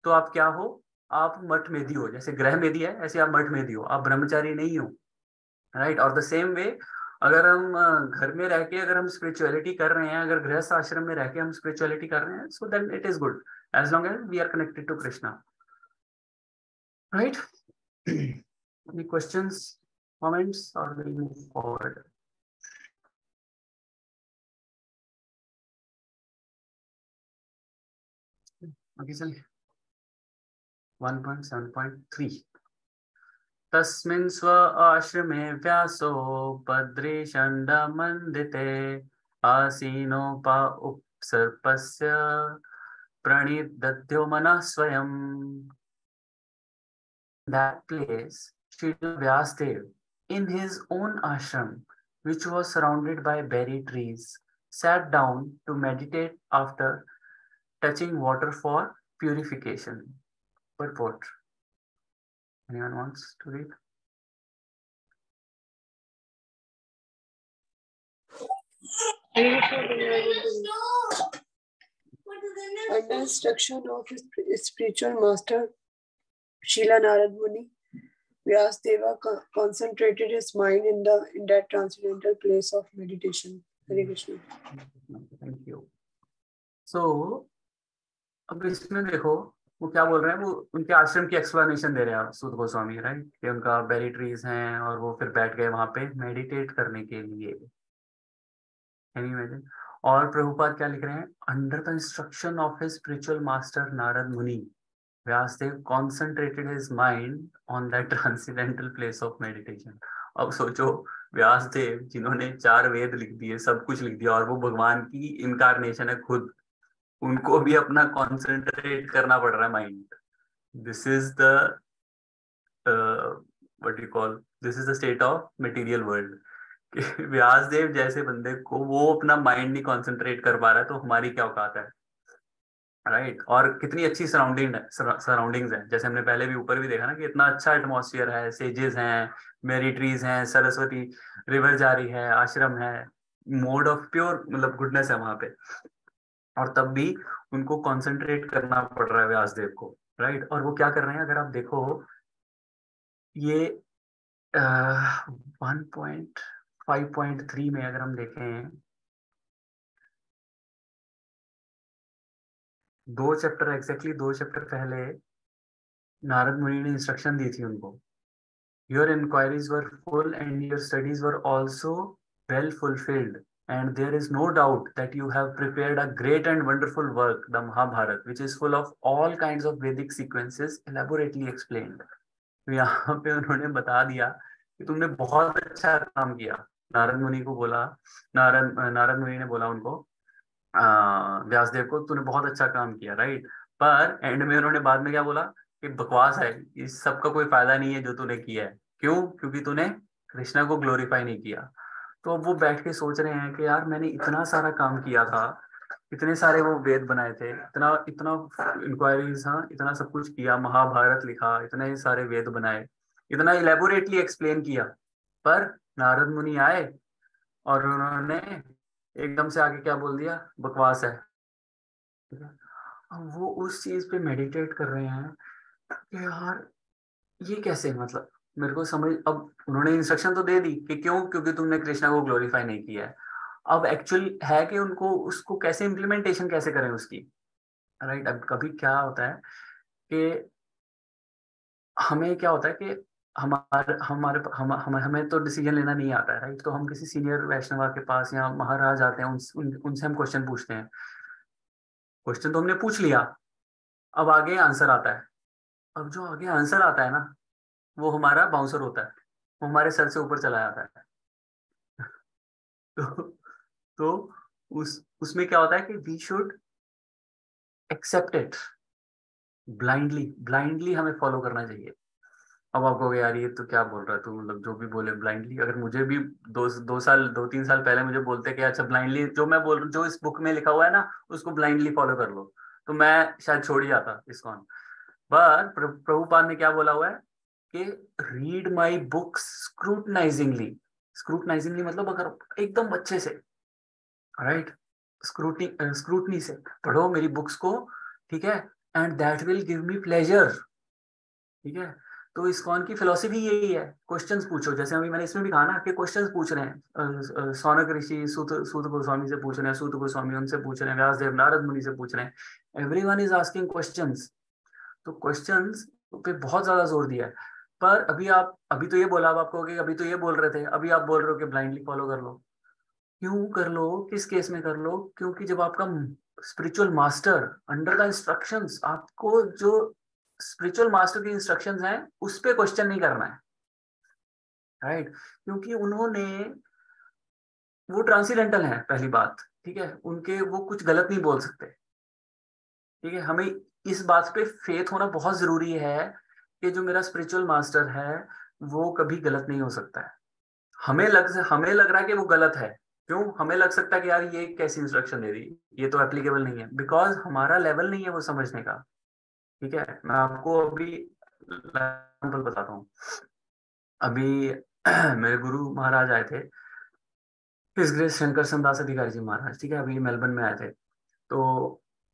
तो आप क्या हो? आप मठ मेधी हो. जैसे ग्रह मेधी है ऐसे आप मठ मेधी हो, आप ब्रह्मचारी नहीं हो, राइट. और द सेम वे, अगर हम घर में रह के अगर हम स्पिरिचुअलिटी कर रहे हैं, अगर गृहस्थ आश्रम में रह के हम स्पिरिचुअलिटी कर रहे हैं, so then it is good as long as we are connected to Krishna, right. Any questions, comments, or we'll move forward? Okay, चलिए 1.7.3. तस्मिन् स्व आश्रमे व्यासो बद्रीषण्डमण्डिते आसीनोपा उपसर्पस्य प्रणिदध्यो मनः स्वयम्. that place, Srila Vyasadeva, in his own ashram, which was surrounded by berry trees, sat down to meditate after touching water for purification. Purport. Anyone wants to read? Under instruction of his spiritual master, Srila Narad Muni, Vyasadeva concentrated his mind in that transcendental place of meditation. Hare Krishna. Thank you. So, अब इसमें देखो वो क्या बोल रहे हैं, वो उनके आश्रम की एक्सप्लेनेशन दे रहे हैं सूत गोस्वामी, राइट, कि उनका बेरी ट्रीज हैं और वो फिर बैठ गए वहां पे मेडिटेट करने के लिए। Can you imagine? और प्रभुपाद क्या लिख रहे हैं, under the instruction of his spiritual master Narada muni, Vyasadeva concentrated his mind on that transcendental place of meditation. अब सोचो व्यासदेव जिन्होंने 4 वेद लिख दिए, सब कुछ लिख दिया, और वो भगवान की इनकारनेशन है खुद, उनको भी अपना कॉन्सेंट्रेट करना पड़ रहा है mind. This is the what you call, this is the state of material world. Vyasadeva जैसे बंदे को वो अपना माइंड नहीं कॉन्सेंट्रेट कर पा रहा है, तो हमारी क्या औकात है, राइट। और कितनी अच्छी सराउंडिंग्स है, जैसे हमने पहले भी ऊपर भी देखा ना कि इतना अच्छा एटमॉस्फेयर है, सेजेस हैं, मेरी ट्रीज हैं, सरस्वती रिवर जा रही है, आश्रम है, मोड ऑफ प्योर मतलब गुडनेस है वहां पे, और तब भी उनको कॉन्सेंट्रेट करना पड़ रहा है व्यासदेव को, राइट। और वो क्या कर रहे हैं, अगर आप देखो ये 1.5.3 में अगर हम देखें, 2 चैप्टर एग्जैक्टली 2 चैप्टर पहले नारद मुनि ने इंस्ट्रक्शन दी थी उनको, your inquiries were full and your studies were also well fulfilled and there is no doubt that you have prepared a great and wonderful work, the Mahabharata, which is full of all kinds of Vedic sequences elaborately explained. तो यहाँ पे उन्होंने बता दिया कि तुमने बहुत अच्छा काम किया। नारद मुनि को बोला, नारद मुनि ने बोला उनको, व्यासदेव को, तूने बहुत अच्छा काम किया, राइट। पर एंड में उन्होंने बाद में क्या बोला कि बकवास है, इस सब का कोई फायदा नहीं है जो तूने किया है। क्यों? क्योंकि तूने कृष्णा को ग्लोरीफाई नहीं किया। तो अब वो बैठ के सोच रहे हैं कि यार मैंने इतना सारा काम किया था, इतने सारे वो वेद बनाए थे, इतना इतना इंक्वायरीज, हाँ, इतना सब कुछ किया, महाभारत लिखा, इतने ही सारे वेद बनाए, इतना इलेबोरेटली एक्सप्लेन किया, पर नारद मुनि आए और उन्होंने एकदम से आगे क्या बोल दिया, बकवास है। वो उस चीज पे मेडिटेट कर रहे हैं कि यार ये कैसे, मतलब मेरे को समझ, अब उन्होंने इंस्ट्रक्शन तो दे दी कि क्यों, क्योंकि तुमने कृष्णा को ग्लोरीफाई नहीं किया है। अब एक्चुअल है कि उनको उसको कैसे इम्प्लीमेंटेशन कैसे करें उसकी, राइट। अब कभी क्या होता है कि हमें क्या होता है कि हमें तो डिसीजन लेना नहीं आता है, राइट। तो हम किसी सीनियर वैष्णव के पास या महाराज आते हैं, उनसे हम क्वेश्चन पूछते हैं। क्वेश्चन तो हमने पूछ लिया, अब आगे आंसर आता है। अब जो आगे आंसर आता है ना, वो हमारा बाउंसर होता है, वो हमारे सर से ऊपर चला जाता है। तो उसमें क्या होता है कि we should accept it blindly हमें फॉलो करना चाहिए। अब आप कहोगे यार ये तो क्या बोल रहा है तू, मतलब जो भी बोले ब्लाइंडली। अगर मुझे भी 2-3 साल पहले मुझे बोलते कि अच्छा ब्लाइंडली जो मैं बोल रहा हूँ, जो इस बुक में लिखा हुआ है ना, उसको ब्लाइंडली फॉलो कर लो, तो मैं शायद छोड़ ही जाता इसको। पर प्रभुपाद ने क्या बोला हुआ है कि रीड माई बुक्स स्क्रूटनाइजिंगली मतलब अगर एकदम अच्छे से, राइट, स्क्रूटनी से पढ़ो मेरी बुक्स को, ठीक है, and that will give me pleasure, ठीक है। तो इस्कॉन की फिलोसफी यही है, क्वेश्चंस पूछो। जैसे अभी मैंने इसमें भी कहा ना कि क्वेश्चंस पूछ रहे हैं, सौनक ऋषि सूत गोस्वामी से पूछ रहे हैं, सूत गोस्वामी उनसे पूछ रहे हैं, व्यासदेव नारद मुनि से पूछ रहे हैं, एवरीवन इज आस्किंग क्वेश्चंस। तो क्वेश्चंस पे बहुत ज्यादा जोर दिया है। पर अभी तो ये बोला, अब आपको अभी तो ये बोल रहे थे, अभी आप बोल रहे हो कि ब्लाइंडली फॉलो कर लो। क्यों कर लो, किस केस में कर लो? क्योंकि जब आपका spiritual master under the instructions, आपको जो स्पिरिचुअल मास्टर की इंस्ट्रक्शंस हैं उस पे क्वेश्चन नहीं करना है, राइट। क्योंकि उन्होंने, वो ट्रांसीडेंटल है पहली बात, ठीक है, उनके वो कुछ गलत नहीं बोल सकते, ठीक है। हमें इस बात पे फेथ होना बहुत जरूरी है कि जो मेरा स्पिरिचुअल मास्टर है वो कभी गलत नहीं हो सकता है। हमें लग रहा है कि वो गलत है। क्यों हमें लग सकता है कि यार ये कैसी इंस्ट्रक्शन दे रही, ये तो एप्लीकेबल नहीं है, बिकॉज हमारा लेवल नहीं है वो समझने का। ठीक है, मैं आपको अभी एग्जांपल बताता हूँ। अभी मेरे गुरु महाराज आए थे, हिज ग्रेस शंकर संदास अधिकारी जी महाराज, ठीक है, अभी मेलबर्न में आए थे। तो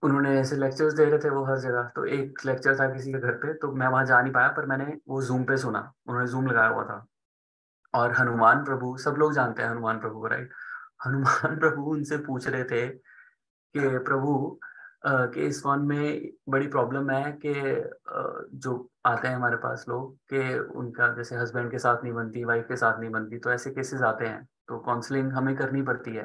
उन्होंने ऐसे लेक्चर्स दे रहे थे वो हर जगह। तो एक लेक्चर था किसी के घर पे, तो मैं वहां जा नहीं पाया, पर मैंने वो जूम पे सुना, उन्होंने जूम लगाया हुआ था। और हनुमान प्रभु, सब लोग जानते हैं हनुमान प्रभु को, राइट। हनुमान प्रभु उनसे पूछ रहे थे कि प्रभु कि इस्कॉन में बड़ी प्रॉब्लम है कि जो आते हैं हमारे पास लोग कि उनका जैसे हस्बैंड के साथ नहीं बनती, वाइफ के साथ नहीं बनती, तो ऐसे केसेस आते हैं, तो काउंसलिंग हमें करनी पड़ती है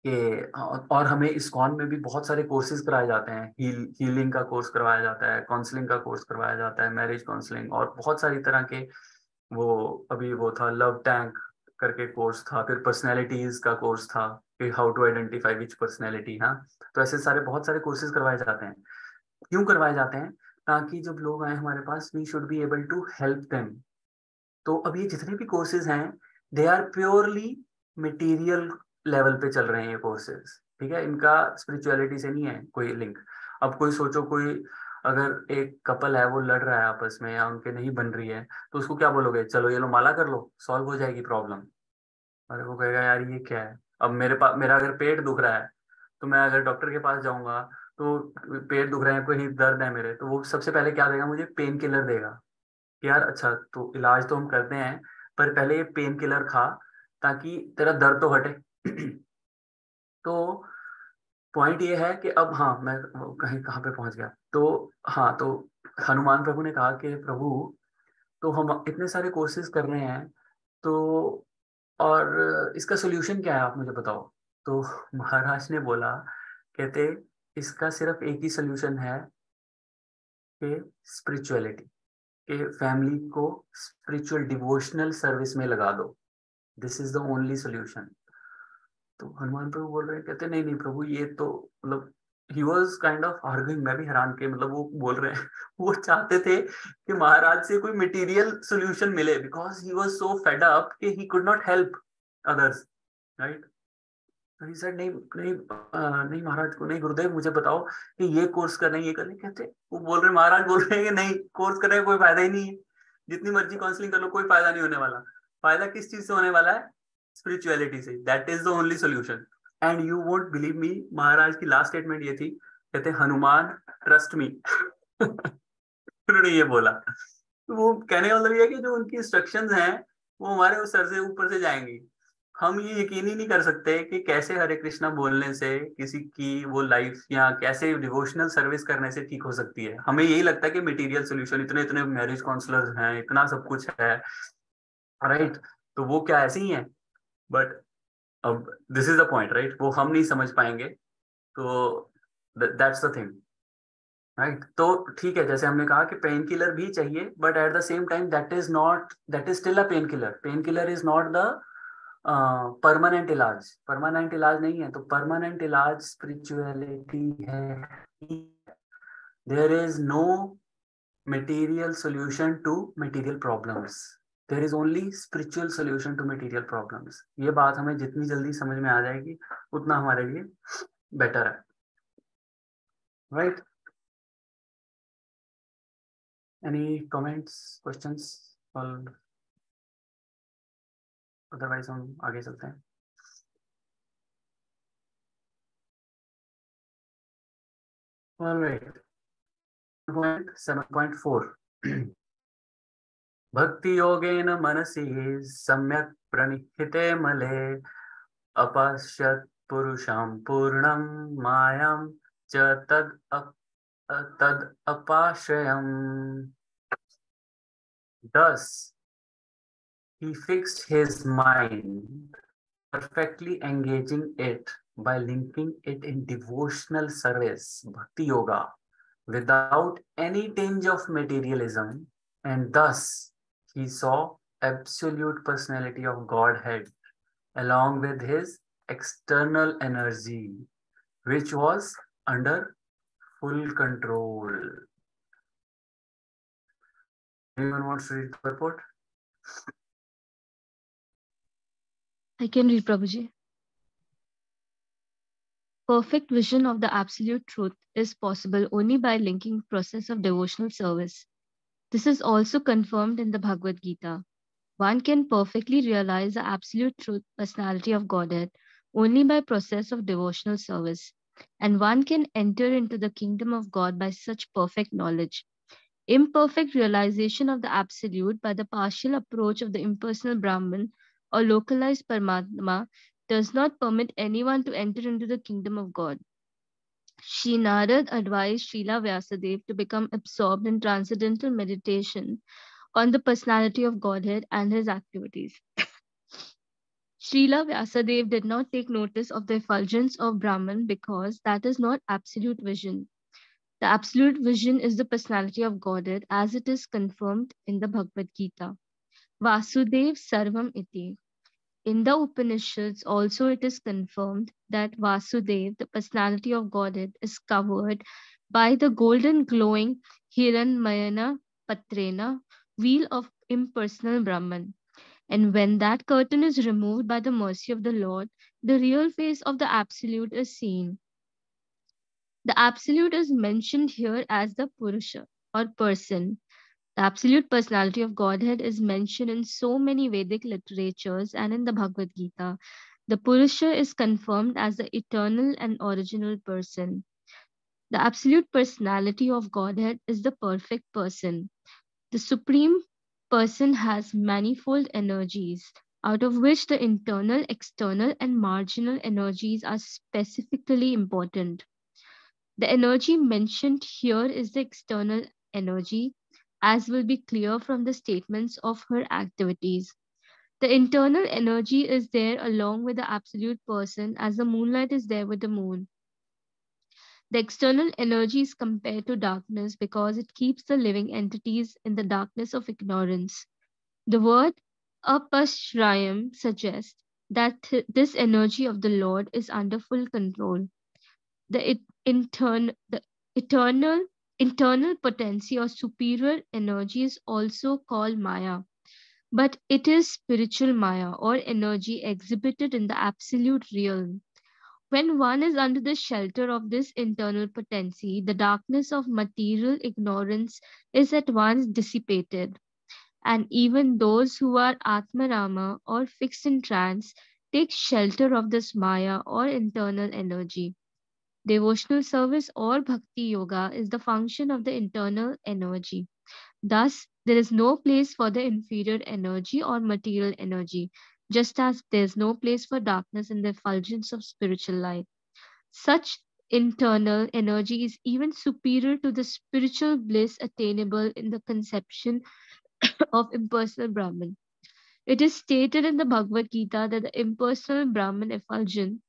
कि और हमें इस्कॉन में भी बहुत सारे कोर्सेज कराए जाते हैं। हीलिंग का कोर्स करवाया जाता है, काउंसलिंग का कोर्स करवाया जाता है, मैरिज काउंसलिंग और बहुत सारी तरह के। वो अभी वो था लव टैंक करके कोर्स था, फिर पर्सनैलिटीज का कोर्स था कि how to identify which personality. हाँ, तो ऐसे सारे बहुत सारे कोर्सेज करवाए जाते हैं। क्यों करवाए जाते हैं? ताकि जब लोग आए हमारे पास, we should be able to help them. तो अब ये जितने भी कोर्सेज हैं, they are purely material level पे चल रहे हैं ये कोर्सेज। ठीक है, इनका स्पिरिचुअलिटी से नहीं है कोई लिंक। अब कोई सोचो, कोई अगर एक कपल है वो लड़ रहा है आपस में या उनके नहीं बन रही है, तो उसको क्या बोलोगे? चलो ये लो माला कर लो, सॉल्व हो जाएगी प्रॉब्लम। अरे वो कहेगा यार ये क्या है। अब मेरे पास, मेरा अगर पेट दुख रहा है, तो मैं अगर डॉक्टर के पास जाऊंगा, तो पेट दुख रहा है, कोई दर्द है मेरे, तो वो सबसे पहले क्या देगा? मुझे पेन किलर देगा कि यार अच्छा तो इलाज तो हम करते हैं, पर पहले ये पेन किलर खा ताकि तेरा दर्द तो हटे। तो पॉइंट ये है कि अब हाँ, मैं कहीं कहाँ पे पहुंच गया। तो हाँ, तो हनुमान प्रभु ने कहा कि प्रभु, तो हम इतने सारे कोर्सेज कर रहे हैं, तो और इसका सोल्यूशन क्या है, आप मुझे बताओ। तो महाराज ने बोला, कहते इसका सिर्फ एक ही सोल्यूशन है कि स्पिरिचुअलिटी, कि फैमिली को स्पिरिचुअल डिवोशनल सर्विस में लगा दो। This is the only solution. तो हनुमान प्रभु बोल रहे हैं, कहते नहीं नहीं प्रभु, ये तो मतलब he was kind of arguing. मैं भी हैरान के, मतलब वो बोल रहे हैं वो चाहते थे कि महाराज से कोई मटेरियल सोल्यूशन मिले, because he was so fed up कि he could not help others, right. तो ही सेड नहीं नहीं नहीं महाराज को, नहीं गुरुदेव मुझे बताओ कि ये कोर्स करना है, ये करना है। कहते वो बोल रहे, महाराज बोल रहे हैं कि नहीं, कोर्स करने का कोई फायदा ही नहीं है, जितनी मर्जी काउंसलिंग कर लो कोई फायदा नहीं होने वाला। फायदा किस चीज से होने वाला है? स्पिरिचुअलिटी से। That is the only solution. And you won't believe me, Maharaj की लास्ट स्टेटमेंट ये थी, कहते हनुमान ट्रस्ट मी। उन्होंने ये बोला। तो वो कहने का मतलब ये है कि जो उनकी इंस्ट्रक्शंस हैं वो हमारे उस सर से ऊपर से जाएंगी। हम ये यकीन ही नहीं कर सकते कि कैसे हरे कृष्णा बोलने से किसी की वो लाइफ या कैसे डिवोशनल सर्विस करने से ठीक हो सकती है। हमें यही लगता है कि मटेरियल सोल्यूशन, इतने इतने मैरिज काउंसलर्स हैं, इतना सब कुछ है, राइट। तो वो क्या ऐसे ही है? बट अब this is the point, right, वो हम नहीं समझ पाएंगे। तो दैट्स द थिंग, राइट। तो ठीक है, जैसे हमने कहा कि पेन किलर भी चाहिए, but at the same time that is still a pain killer. Pain killer is not the permanent इलाज। परमानेंट इलाज नहीं है। तो परमानेंट इलाज स्पिरिचुअलिटी है। There is no material solution to material problems. There is only spiritual solution to material problems. ये बात हमें जितनी जल्दी समझ में आ जाएगी उतना हमारे लिए बेटर है, right? Any comments, questions? और otherwise हम आगे चलते हैं। All right. 7.4 भक्ति योगेन मनसि सम्यक् प्रणिहिते मले अपश्यत् पुरुषां पूर्णं मायां च तद अपश्यम्। Thus he fixed his mind, perfectly engaging it by linking it in devotional service, bhakti yoga, without any tinge of materialism, and thus he saw absolute personality of Godhead along with his external energy, which was under full control. Anyone wants to read the purport? I can read, Prabhuji. Perfect vision of the absolute truth is possible only by linking process of devotional service. This is also confirmed in the Bhagavad Gita. One can perfectly realize the absolute truth, personality of Godhead, only by process of devotional service. And one can enter into the kingdom of God by such perfect knowledge. Imperfect realization of the absolute by the partial approach of the impersonal Brahman or localized Paramatma does not permit anyone to enter into the kingdom of God. Shri Narad advised Srila Vyasadeva to become absorbed in transcendental meditation on the personality of Godhead and his activities. Srila Vyasadeva did not take notice of the effulgence of Brahman because that is not absolute vision. The absolute vision is the personality of Godhead as it is confirmed in the Bhagavad Gita. Vasudev Sarvam Iti. In the Upanishads also it is confirmed that Vasudev, the personality of Godhead, is covered by the golden glowing Hiranmayana Patrena, wheel of impersonal Brahman. And when that curtain is removed by the mercy of the Lord, the real face of the Absolute is seen. The Absolute is mentioned here as the Purusha or person. The absolute personality of Godhead is mentioned in so many Vedic literatures and in the Bhagavad Gita. The Purusha is confirmed as the eternal and original person. The absolute personality of Godhead is the perfect person. The supreme person has manifold energies, out of which the internal, external, and marginal energies are specifically important. The energy mentioned here is the external energy, as will be clear from the statements of her activities. The internal energy is there along with the absolute person, as the moonlight is there with the moon. The external energy is compared to darkness because it keeps the living entities in the darkness of ignorance. The word apashrayam suggests that this energy of the Lord is under full control. The eternal internal potency or superior energy is also called Maya, but it is spiritual Maya or energy exhibited in the absolute realm. When one is under the shelter of this internal potency, the darkness of material ignorance is at once dissipated, and even those who are Atmarama or fixed in trance take shelter of this Maya or internal energy. Devotional service or bhakti yoga is the function of the internal energy. Thus, there is no place for the inferior energy or material energy, just as there is no place for darkness in the effulgence of spiritual light. Such internal energy is even superior to the spiritual bliss attainable in the conception of impersonal Brahman. It is stated in the Bhagavad Gita that the impersonal Brahman effulgence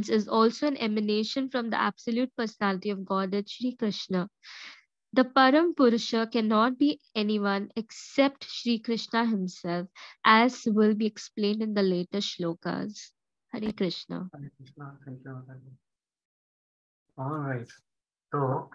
is also an emanation from the absolute personality of Godhead Sri Krishna. The Param Purusha cannot be anyone except Sri Krishna himself, as will be explained in the later shlokas. Hare Krishna. Hare Krishna, thank you. All right. तो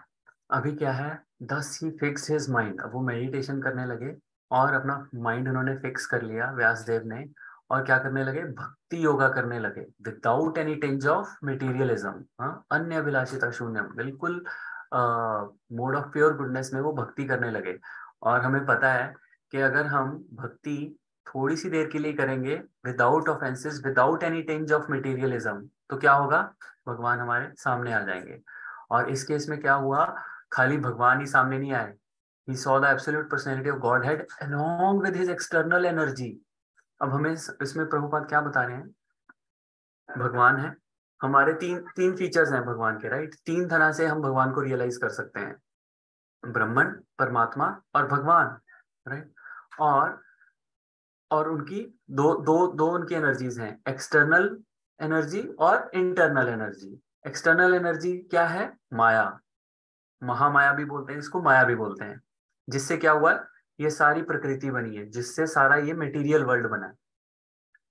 अभी क्या है, thus he fixed his mind. अब वो meditation करने लगे और अपना माइंड उन्होंने फिक्स कर लिया व्यासदेव ने, और क्या करने लगे, भक्ति योगा करने लगे without any tinge of materialism. हाँ, अन्य अभिलाषिता शून्यम, बिल्कुल मोड ऑफ प्योर गुडनेस में वो भक्ति करने लगे. और हमें पता है कि अगर हम भक्ति थोड़ी सी देर के लिए करेंगे without offences, without any tinge of materialism, तो क्या होगा, भगवान हमारे सामने आ जाएंगे. और इस केस में क्या हुआ, खाली भगवान ही सामने नहीं आए. He saw the absolute personality of Godhead along with his external energy. अब हमें इसमें प्रभुपाद क्या बता रहे हैं, भगवान है हमारे, तीन फीचर्स हैं भगवान के, राइट. तीन तरह से हम भगवान को रियलाइज कर सकते हैं, ब्रह्मन, परमात्मा और भगवान, राइट. और उनकी दो उनकी एनर्जीज हैं, एक्सटर्नल एनर्जी और इंटरनल एनर्जी. एक्सटर्नल एनर्जी क्या है, माया, महामाया भी बोलते हैं इसको, माया भी बोलते हैं, जिससे क्या हुआ, ये सारी प्रकृति बनी है, जिससे सारा ये मटेरियल वर्ल्ड बना है.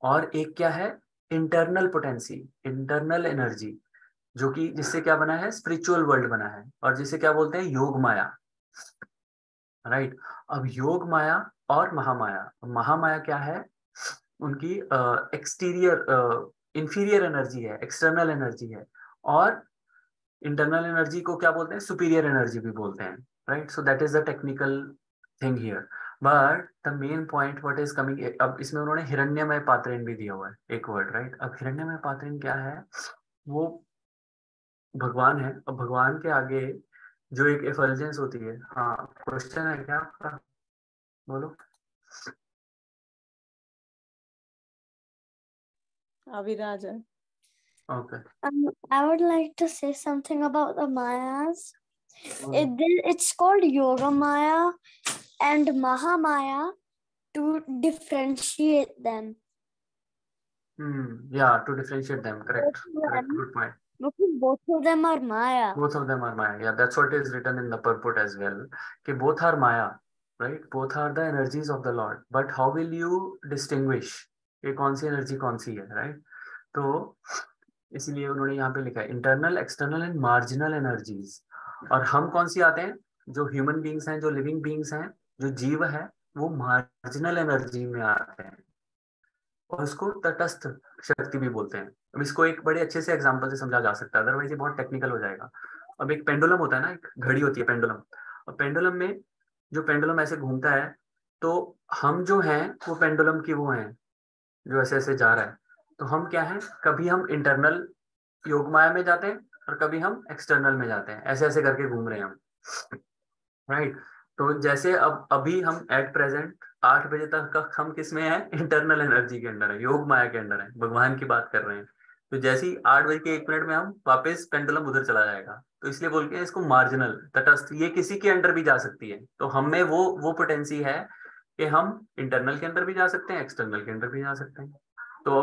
और एक क्या है, इंटरनल पोटेंसी, इंटरनल एनर्जी, जो कि जिससे क्या बना है, स्पिरिचुअल वर्ल्ड बना है, और जिसे क्या बोलते हैं, योग माया, राइट। अब योग माया और महामाया, महामाया क्या है, उनकी एक्सटीरियर इंफीरियर एनर्जी है, एक्सटर्नल एनर्जी है, और इंटरनल एनर्जी को क्या बोलते हैं, सुपीरियर एनर्जी भी बोलते हैं, right. So that is the technical thing here, but the main point what is coming, अब इसमें उन्होंने हिरण्यमय पात्रेण भी दिया हुआ है एक वर्ड, राइट। अब हिरण्यमय पात्रेण क्या है, वो भगवान है। अब भगवान के आगे जो एक एफल्जेंस होती है, हाँ क्वेश्चन है क्या आपका, बोलो। अविराज है। Okay, I would like to say something about the Mayas. It's called Yoga Maya and Maha Maya to differentiate them. Yeah, to differentiate them, correct, good point. Because both of them are Maya. Both of them are Maya. Yeah, that's what is written in the purport as well. कि both are Maya, right? Both are the energies of the Lord. But how will you distinguish ये कौन सी energy कौन सी है, right? तो इसीलिए उन्होंने यहाँ पे लिखा है internal, external and marginal energies. और हम कौन सी आते हैं, जो ह्यूमन बींग्स हैं, जो लिविंग बींग्स हैं, जो जीव है, वो मार्जिनल एनर्जी में आते हैं, और उसको तटस्थ शक्ति भी बोलते हैं। अब इसको एक बड़े अच्छे से एग्जांपल से समझा जा सकता है, अदरवाइज ये बहुत टेक्निकल हो जाएगा। अब एक पेंडुलम होता है ना, एक घड़ी होती है पेंडुलम, और पेंडुलम में जो पेंडुलम ऐसे घूमता है, तो हम जो हैं वो पेंडुलम की वो हैं जो ऐसे ऐसे जा रहा है। तो हम क्या हैं, कभी हम इंटरनल योग माया में जाते हैं और कभी हम एक्सटर्नल में जाते हैं, ऐसे ऐसे करके घूम रहे हैं हम, राइट। तो जैसे अब अभी हम एट प्रेजेंट 8 बजे तक का हम किस में है, इंटरनल एनर्जी के अंदर है, योग माया के अंदर है, भगवान की बात कर रहे हैं। तो जैसे ही 8 बज के 1 मिनट में हम वापस पेंडुलम उधर चला जाएगा, तो इसलिए बोलते हैं इसको मार्जिनल, तटस्थ। ये किसी के अंडर भी जा सकती है, तो हम में वो पोटेंसी है कि हम इंटरनल के अंदर भी जा सकते हैं, एक्सटर्नल के अंदर भी जा सकते हैं। तो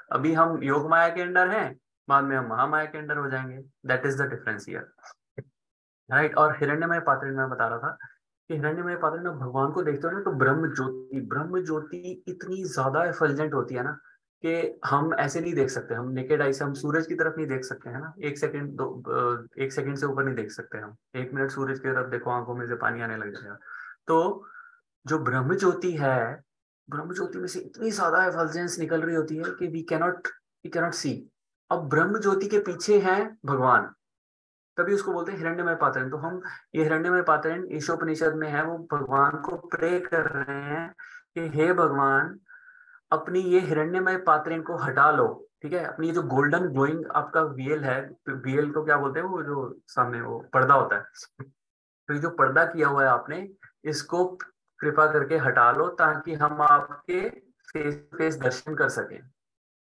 अभी हम योग माया के अंडर हैं, बाद में हम महामाया के अंडर हो जाएंगे। That is the difference here, right. और हिरण्यमय पात्रेण में बता रहा था कि हिरण्यमय पात्रेण में भगवान को देखते हो ना, तो ब्रह्म ज्योति इतनी ज्यादा एफल्जेंट होती है ना कि हम ऐसे नहीं देख सकते, हम नेकेड आई से हम सूरज की तरफ नहीं देख सकते हैं ना, 1 सेकंड से ऊपर नहीं देख सकते हम। 1 मिनट सूरज की तरफ देखो, आंखों में से पानी आने लग जाएगा। तो जो ब्रह्म ज्योति है, ब्रह्म ज्योति में से इतनी ज्यादा एफल्जेंस निकल रही होती है कि वी कैनॉट सी। अब ब्रह्म ज्योति के पीछे है भगवान, तभी उसको बोलते हैं हिरण्यमय पात्रेण। तो हम ये हिरण्यमय पात्रेण ईशोपनिषद में है, वो भगवान को प्रे कर रहे हैं कि हे भगवान, अपनी ये हिरण्यमय पात्रेण को हटा लो, ठीक है। अपनी ये जो गोल्डन ग्लोइंग आपका वीएल है, वीएल को क्या बोलते हैं, वो जो सामने वो पर्दा होता है, तो ये जो पर्दा किया हुआ है आपने, इसको कृपा करके हटा लो, ताकि हम आपके फेस फेस दर्शन कर सकें।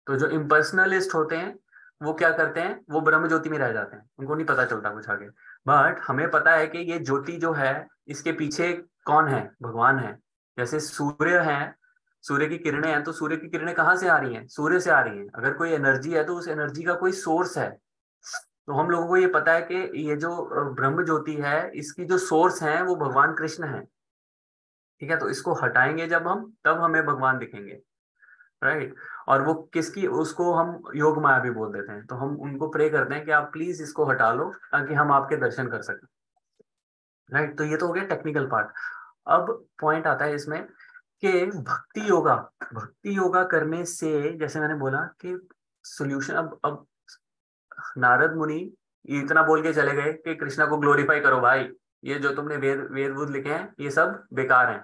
तो जो इम्पर्सनलिस्ट होते हैं वो क्या करते हैं, वो ब्रह्म ज्योति में रह जाते हैं, उनको नहीं पता चलता कुछ आगे। बट हमें पता है कि ये ज्योति जो है, इसके पीछे कौन है, भगवान है। जैसे सूर्य है, सूर्य की किरणें हैं, तो सूर्य की किरणें कहाँ से आ रही हैं, सूर्य से आ रही हैं। अगर कोई एनर्जी है तो उस एनर्जी का कोई सोर्स है। तो हम लोगों को ये पता है कि ये जो ब्रह्म ज्योति है, इसकी जो सोर्स है वो भगवान कृष्ण है, ठीक है। तो इसको हटाएंगे जब हम, तब हमें भगवान दिखेंगे, राइट। और वो किसकी, उसको हम योग माया भी बोल देते हैं। तो हम उनको प्रे करते हैं कि आप प्लीज इसको हटा लो, ताकि हम आपके दर्शन कर सकें, राइट। तो ये तो हो गया टेक्निकल पार्ट। अब पॉइंट आता है इसमें कि भक्ति योगा करने से, जैसे मैंने बोला कि सोल्यूशन, अब नारद मुनि इतना बोल के चले गए कि कृष्णा को ग्लोरीफाई करो भाई, ये जो तुमने वेद लिखे हैं ये सब बेकार हैं,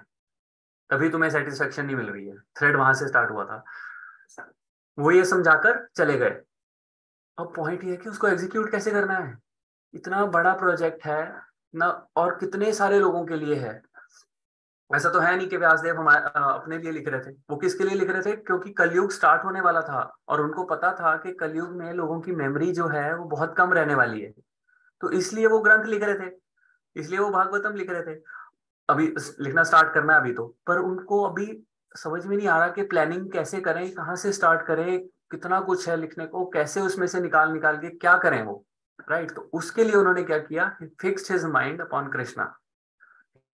तभी तुम्हें सेटिस्फेक्शन नहीं मिल रही है। थ्रेड वहां से स्टार्ट हुआ था, वो ये समझाकर चले गए। अब पॉइंट ये है कि उसको एग्जीक्यूट कैसे करना है, इतना बड़ा प्रोजेक्ट है ना, और कितने सारे लोगों के लिए है। ऐसा तो है नहीं कि व्यासदेव हमारे अपने लिए लिख रहे थे, वो किसके लिए लिख रहे थे, क्योंकि कलयुग स्टार्ट होने वाला था, और उनको पता था कि कलयुग में लोगों की मेमोरी जो है वो बहुत कम रहने वाली है। तो इसलिए वो ग्रंथ लिख रहे थे, इसलिए वो भागवतम लिख रहे थे। अभी लिखना स्टार्ट करना है अभी तो, पर उनको अभी समझ में नहीं आ रहा कि प्लानिंग कैसे करें, कहाँ से स्टार्ट करें, कितना कुछ है लिखने को, कैसे उसमें से निकाल के क्या करें वो, राइट। तो उसके लिए उन्होंने क्या किया, fixed his mind upon Krishna,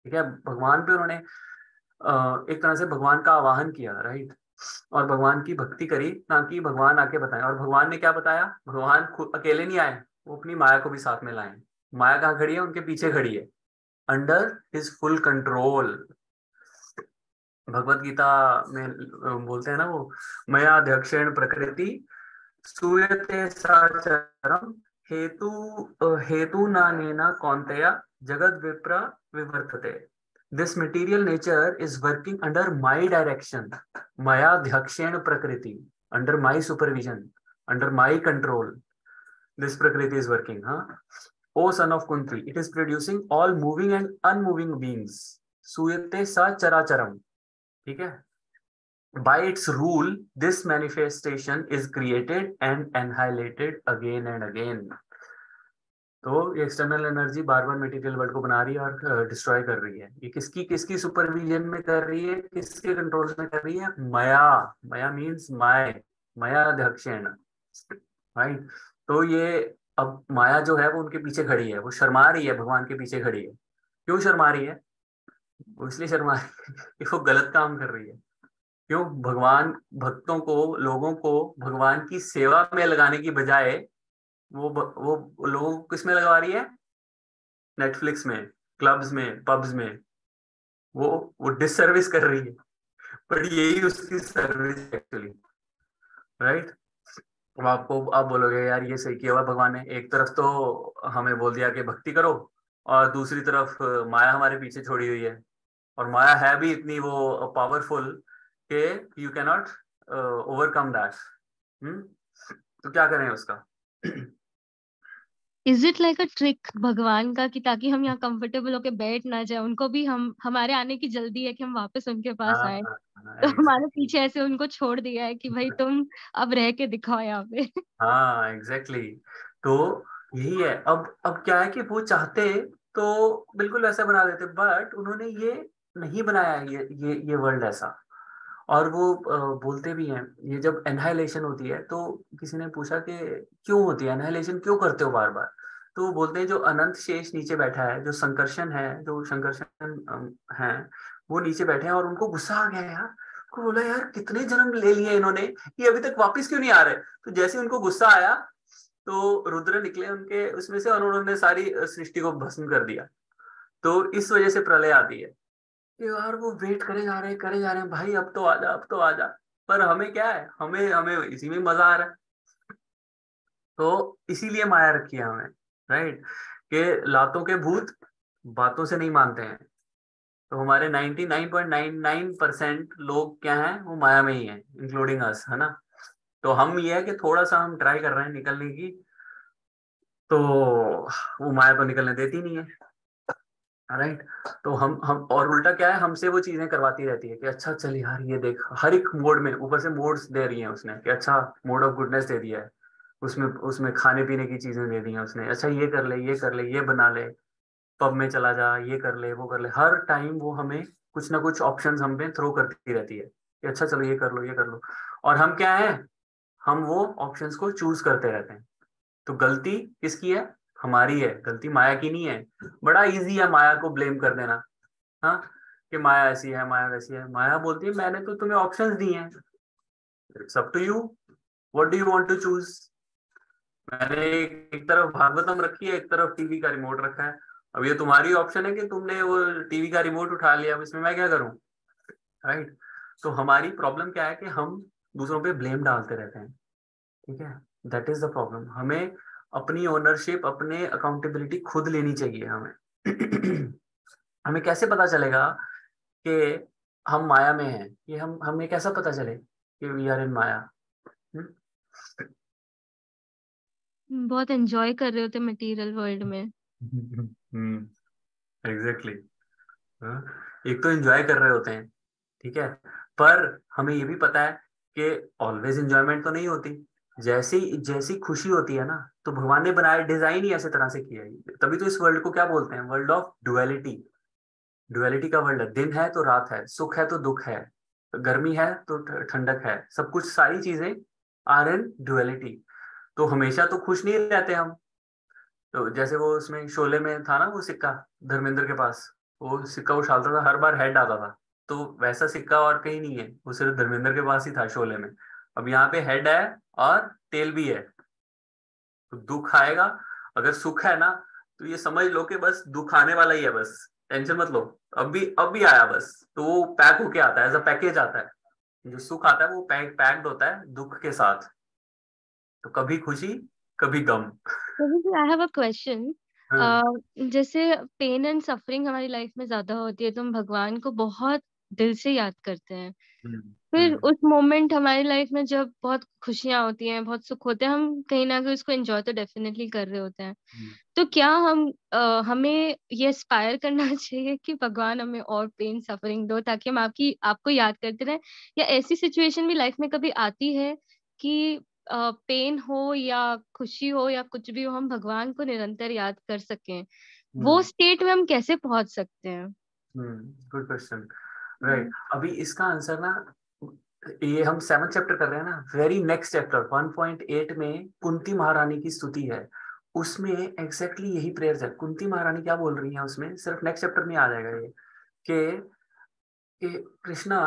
ठीक है। भगवान पे उन्होंने एक तरह से भगवान का आवाहन किया, राइट, और भगवान की भक्ति करी, ताकि भगवान आके बताएं। और भगवान ने क्या बताया, भगवान खुद अकेले नहीं आए, वो अपनी माया को भी साथ में लाए। माया कहाँ खड़ी है, उनके पीछे खड़ी है, under his full control. Bhagavad Gita में बोलते हैं ना वो, मया अध्यक्षेण प्रकृति सूयते साचरम हेतु हेतु नानेना कौन्तेय जगद विप्र विवर्तते। This material nature is working under my direction, maya dhyakshen prakriti, under my supervision, under my control. This prakriti is working, huh? O son of Kunti, it is producing all moving and unmoving beings. Suyate sa characharam. ठीक है? By its rule, this manifestation is created and annihilated again and again. तो ये external energy bar बार material world को बना रही है और destroy कर रही है। ये किसकी किसकी सुपरविजन में कर रही है, किसके कंट्रोल में कर रही है? माया। माया मीन्स माया अध्यक्षेण, राइट। तो ये अब माया जो है वो उनके पीछे खड़ी है, वो शर्मा रही है, भगवान के पीछे खड़ी है। क्यों शर्मा रही है? वो इसलिए शर्मा रही है कि वो गलत काम कर रही है। क्यों? भगवान भक्तों को, लोगों को भगवान की सेवा में लगाने की बजाय वो लोगों को किस में लगवा रही है? नेटफ्लिक्स में, क्लब्स में, पब्स में। वो डिससर्विस कर रही है, पर यही उसकी सर्विस एक्चुअली, राइट। अब आप बोलोगे यार ये सही किया हुआ भगवान ने, एक तरफ तो हमें बोल दिया कि भक्ति करो और दूसरी तरफ माया हमारे पीछे छोड़ी हुई है, और माया है भी इतनी वो पावरफुल कि you can not overcome that. तो क्या करें उसका? Is it like a trick भगवान का कि ताकि हम यहाँ कंफर्टेबल होके बैठ ना जाए, उनको भी हमारे आने की जल्दी है कि हम वापस उनके पास आए, तो हमारे पीछे ऐसे उनको छोड़ दिया है कि भाई तुम अब रह के दिखाओ यहाँ पे। हाँ एग्जैक्टली। तो यही है। अब क्या है कि वो चाहते तो बिल्कुल वैसा बना देते, बट उन्होंने ये नहीं बनाया ये वर्ल्ड ऐसा। और वो बोलते भी हैं, ये जब एनहाइलेशन होती है तो किसी ने पूछा कि क्यों होती है एनहाइलेशन, क्यों करते हो बार बार? तो वो बोलते हैं जो अनंत शेष नीचे बैठा है, जो संकर्षण है, जो संकर्षण है, वो नीचे बैठे हैं और उनको गुस्सा आ गया यार। को बोला यार कितने जन्म ले लिए इन्होंने, ये अभी तक वापस क्यों नहीं आ रहे? तो जैसे उनको गुस्सा आया तो रुद्र निकले उनके उसमें से और उन्होंने सारी सृष्टि को भस्म कर दिया। तो इस वजह से प्रलय आती है कि यार वो वेट करे जा रहे हैं भाई, अब तो आजा, अब तो आजा। पर हमें क्या है, हमें हमें इसी में मजा आ रहा है। तो इसीलिए माया रखी है हमें, राइट, कि लातों के भूत बातों से नहीं मानते हैं। तो हमारे 99.99% लोग क्या हैं, वो माया में ही हैं, इंक्लूडिंग अस, है ना। तो हम ये है कि थोड़ा सा हम ट्राई कर रहे हैं निकलने की, तो वो माया तो निकलने देती नहीं है, राइट। तो हम और उल्टा क्या है, हमसे वो चीजें करवाती रहती है कि अच्छा चल यार ये देख, हर एक मोड में ऊपर से मोड्स दे रही है उसने कि अच्छा मोड ऑफ गुडनेस दे दिया है, उसमें उसमें खाने पीने की चीजें दे दी हैं उसने, अच्छा ये कर ले, ये कर ले, ये बना ले, पब में चला जा, ये कर ले, वो कर ले। हर टाइम वो हमें कुछ ना कुछ ऑप्शंस हम पे थ्रो करती रहती है कि अच्छा चलो ये कर लो, ये कर लो। और हम क्या है, हम वो ऑप्शंस को चूज करते रहते हैं। तो गलती किसकी है? हमारी है, गलती माया की नहीं है। बड़ा इजी है माया को ब्लेम कर देना, हाँ, कि माया ऐसी है, माया वैसी है। माया बोलती है मैंने तो तुम्हें ऑप्शंस दिए हैं, it's up to you, what do you want to choose. मैंने एक तरफ भागवतम रखी है, एक तरफ टीवी का रिमोट रखा है। अब ये तुम्हारी ऑप्शन है कि तुमने वो टीवी का रिमोट उठा लिया, अब इसमें मैं क्या करूं, राइट। तो हमारी प्रॉब्लम क्या है कि हम दूसरों पे ब्लेम डालते रहते हैं, ठीक है, दैट इज द प्रॉब्लम। हमें अपनी ओनरशिप, अपने अकाउंटेबिलिटी खुद लेनी चाहिए हमें। हमें कैसे पता चलेगा कि हम माया में हैं? ये हमें कैसा पता चले कि वी आर इन माया? बहुत एंजॉय कर रहे होते मटेरियल वर्ल्ड में। एग्जैक्टली। एक तो एंजॉय कर रहे होते हैं, ठीक है, पर हमें ये भी पता है कि ऑलवेज एंजॉयमेंट तो नहीं होती। जैसी जैसी खुशी होती है ना, तो भगवान ने बनाया, डिजाइन ही ऐसे तरह से किया है। तभी तो इस वर्ल्ड को क्या बोलते हैं? World of duality. डुअलिटी का वर्ल्ड है, दिन है तो रात है, सुख है तो दुख है, गर्मी है तो ठंडक है, सब कुछ, सारी चीजें आर इन डुअलिटी। तो हमेशा तो खुश नहीं रहते हम। तो जैसे वो उसमें शोले में था ना, वो सिक्का धर्मेंद्र के पास, वो सिक्का उछालता था, हर बार हेड आता था। तो वैसा सिक्का और कहीं नहीं है, वो सिर्फ धर्मेंद्र के पास ही था शोले में। अब यहाँ पे हेड है और टेल भी है, तो दुख आएगा। अगर सुख है ना, तो ये समझ लो कि बस दुख आने वाला ही है बस, टेंशन मत लो, अब भी आया बस, तो वो पैक होके आता है, एज अ पैकेज आता है। जो सुख आता है वो पैक्ड होता है दुख के साथ, तो कभी खुशी कभी गम। I have a question. हाँ। जैसे पेन एंड सफरिंग हमारी लाइफ में ज्यादा होती है तो हम भगवान को बहुत दिल से याद करते हैं। हम्म, फिर हम्म, उस मोमेंट हमारी लाइफ में जब बहुत खुशियां होती हैं, बहुत सुख होते हैं, हम कहीं ना कहीं उसको एंजॉय तो डेफिनेटली कर रहे होते हैं। हम्म, तो क्या हमें ये एस्पायर करना चाहिए कि भगवान हमें और पेन सफरिंग दो ताकि हम आपको याद करते रहें? या ऐसी सिचुएशन भी लाइफ में कभी आती है कि पेन हो या खुशी हो या कुछ भी हो, हम भगवान को निरंतर याद कर सकें? वो हम्म, स्टेट में हम कैसे पहुंच सकते हैं? Good question. राइट, अभी इसका आंसर ना, ये हम 7th चैप्टर कर रहे हैं ना, वेरी नेक्स्ट चैप्टर 1.8 में कुंती महारानी की स्तुति है, उसमें एग्जैक्टली यही प्रेयर्स है। कुंती महारानी क्या बोल रही है उसमें, सिर्फ नेक्स्ट चैप्टर में आ जाएगा ये, कि कृष्णा,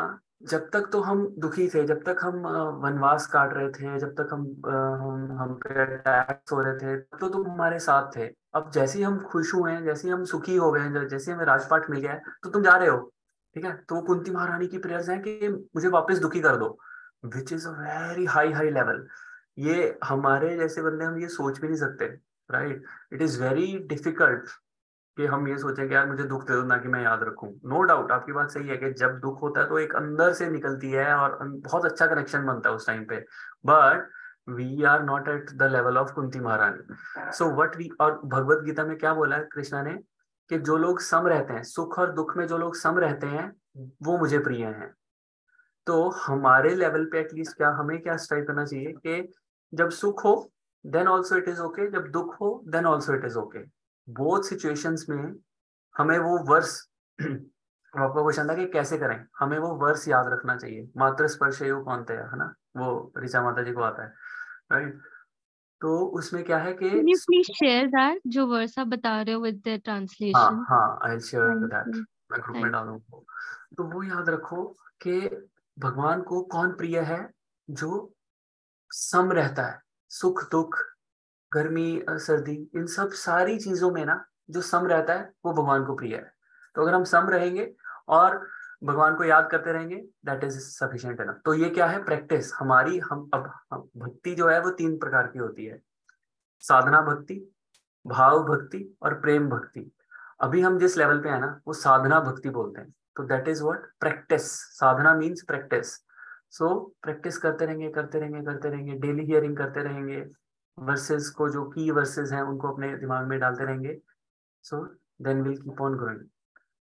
जब तक तो हम दुखी थे, जब तक हम वनवास काट रहे थे, जब तक हम पे अटैक्स हो रहे थे, तब तो तुम हमारे साथ थे। अब जैसे ही हम खुश हुए हैं, जैसे ही हम सुखी हो गए हैं, जैसे हमें राजपाट मिल गया है, तो तुम जा रहे हो। ठीक है, तो वो कुंती महारानी की प्रेयर्स हैं कि मुझे वापस दुखी कर दो, which is a very high high level. ये हमारे जैसे बंदे हम ये सोच भी नहीं सकते। Right, it is very difficult कि हम ये सोचें कि यार मुझे दुख दे दो ना कि मैं याद रखूं। नो डाउट आपकी बात सही है कि जब दुख होता है तो एक अंदर से निकलती है और बहुत अच्छा कनेक्शन बनता है उस टाइम पे, but we are not at the level of Kunti Maharani. So what we, और भगवत गीता में क्या बोला है कृष्णा ने, कि जो लोग सम रहते हैं, सुख और दुख में जो लोग सम रहते हैं वो मुझे प्रिय हैं। तो हमारे लेवल पे एटलीस्ट क्या हमें क्या स्ट्राइव करना चाहिए कि जब सुख हो then also it is okay, जब दुख हो then also it is okay. Both situations में हमें वो वर्ष आपका क्वेश्चन था कि कैसे करें, हमें वो वर्ष याद रखना चाहिए, मात्र स्पर्शेयु कौन्तेय, है ना, वो ऋचा माता जी को आता है। राइट, तो उसमें क्या है कि can you please share that जो वर्स आप बता रहे हो विद द हाँ ट्रांसलेशन? हाँ, I share thank that, you. मैं ग्रुप में थैंक डालूंगा। तो वो याद रखो कि भगवान को कौन प्रिय है, जो सम रहता है, सुख दुख, गर्मी सर्दी, इन सब सारी चीजों में ना जो सम रहता है वो भगवान को प्रिय है। तो अगर हम सम रहेंगे और भगवान को याद करते रहेंगे, दैट इज सफिशिएंट है ना। तो ये क्या है, प्रैक्टिस हमारी। हम भक्ति जो है वो 3 प्रकार की होती है, साधना भक्ति, भाव भक्ति और प्रेम भक्ति। अभी हम जिस लेवल पे है ना वो साधना भक्ति बोलते हैं। तो that is what practice, Sadhana means practice. So practice करते रहेंगे करते रहेंगे करते रहेंगे, डेली हियरिंग करते रहेंगे, वर्सेस को जो की वर्सेस हैं उनको अपने दिमाग में डालते रहेंगे। So then will keep on growing.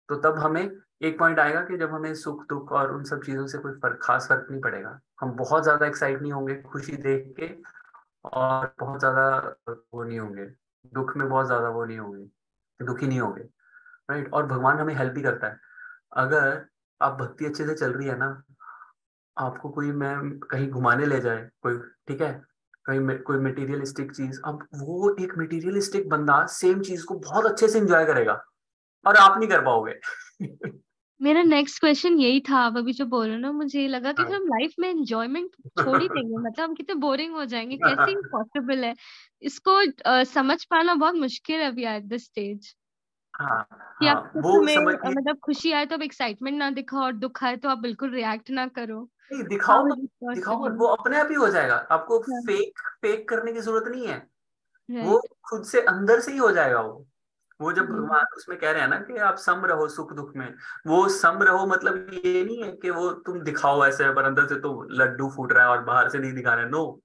तो तब हमें एक पॉइंट आएगा कि जब हमें सुख दुख और उन सब चीजों से कोई खास फर्क नहीं पड़ेगा, हम बहुत ज्यादा एक्साइट नहीं होंगे खुशी देख के, और बहुत ज्यादा वो नहीं होंगे, दुख में बहुत ज्यादा वो नहीं होंगे, दुखी नहीं होंगे। राइट, और भगवान हमें हेल्प भी करता है। अगर आप भक्ति अच्छे से चल रही है ना, आपको कोई मैम कहीं घुमाने ले जाए कोई, ठीक है, कहीं कोई मटेरियलिस्टिक चीज, अब वो एक मटेरियलिस्टिक बंदा सेम चीज को बहुत अच्छे से एंजॉय करेगा और आप नहीं कर पाओगे। मेरा नेक्स्ट क्वेश्चन यही था। आप अभी जो बोल रहे हो ना, मुझे ये लगा कि फिर हाँ। हम लाइफ में एंजॉयमेंट छोड़ ही देंगे, मतलब हम कितने बोरिंग हो जाएंगे, कैसे ये पॉसिबल है? इसको समझ पाना बहुत मुश्किल है अभी एट दिस स्टेज। हाँ कि हाँ, आप सुख वो में समझिए। मतलब खुशी आए तो आप एक्साइटमेंट ना दिखाओ, और दुख आए तो आप बिल्कुल रिएक्ट ना करो। नहीं दिखाओ हाउ मत, इज इट दिखाओ मत, पॉसिबल? वो अपने आप ही हो जाएगा। आपको फेक फेक करने की जरूरत नहीं है, वो राइट। खुद से अंदर से ही हो जाएगा। वो जब भगवान उसमें कह रहे हैं ना कि आप सम रहो सुख दुख में, वो सम रहो मतलब ये नहीं है कि वो तुम दिखाओ ऐसे पर अंदर से तो लड्डू फूट रहा है और बाहर से नहीं दिखा रहे, नो।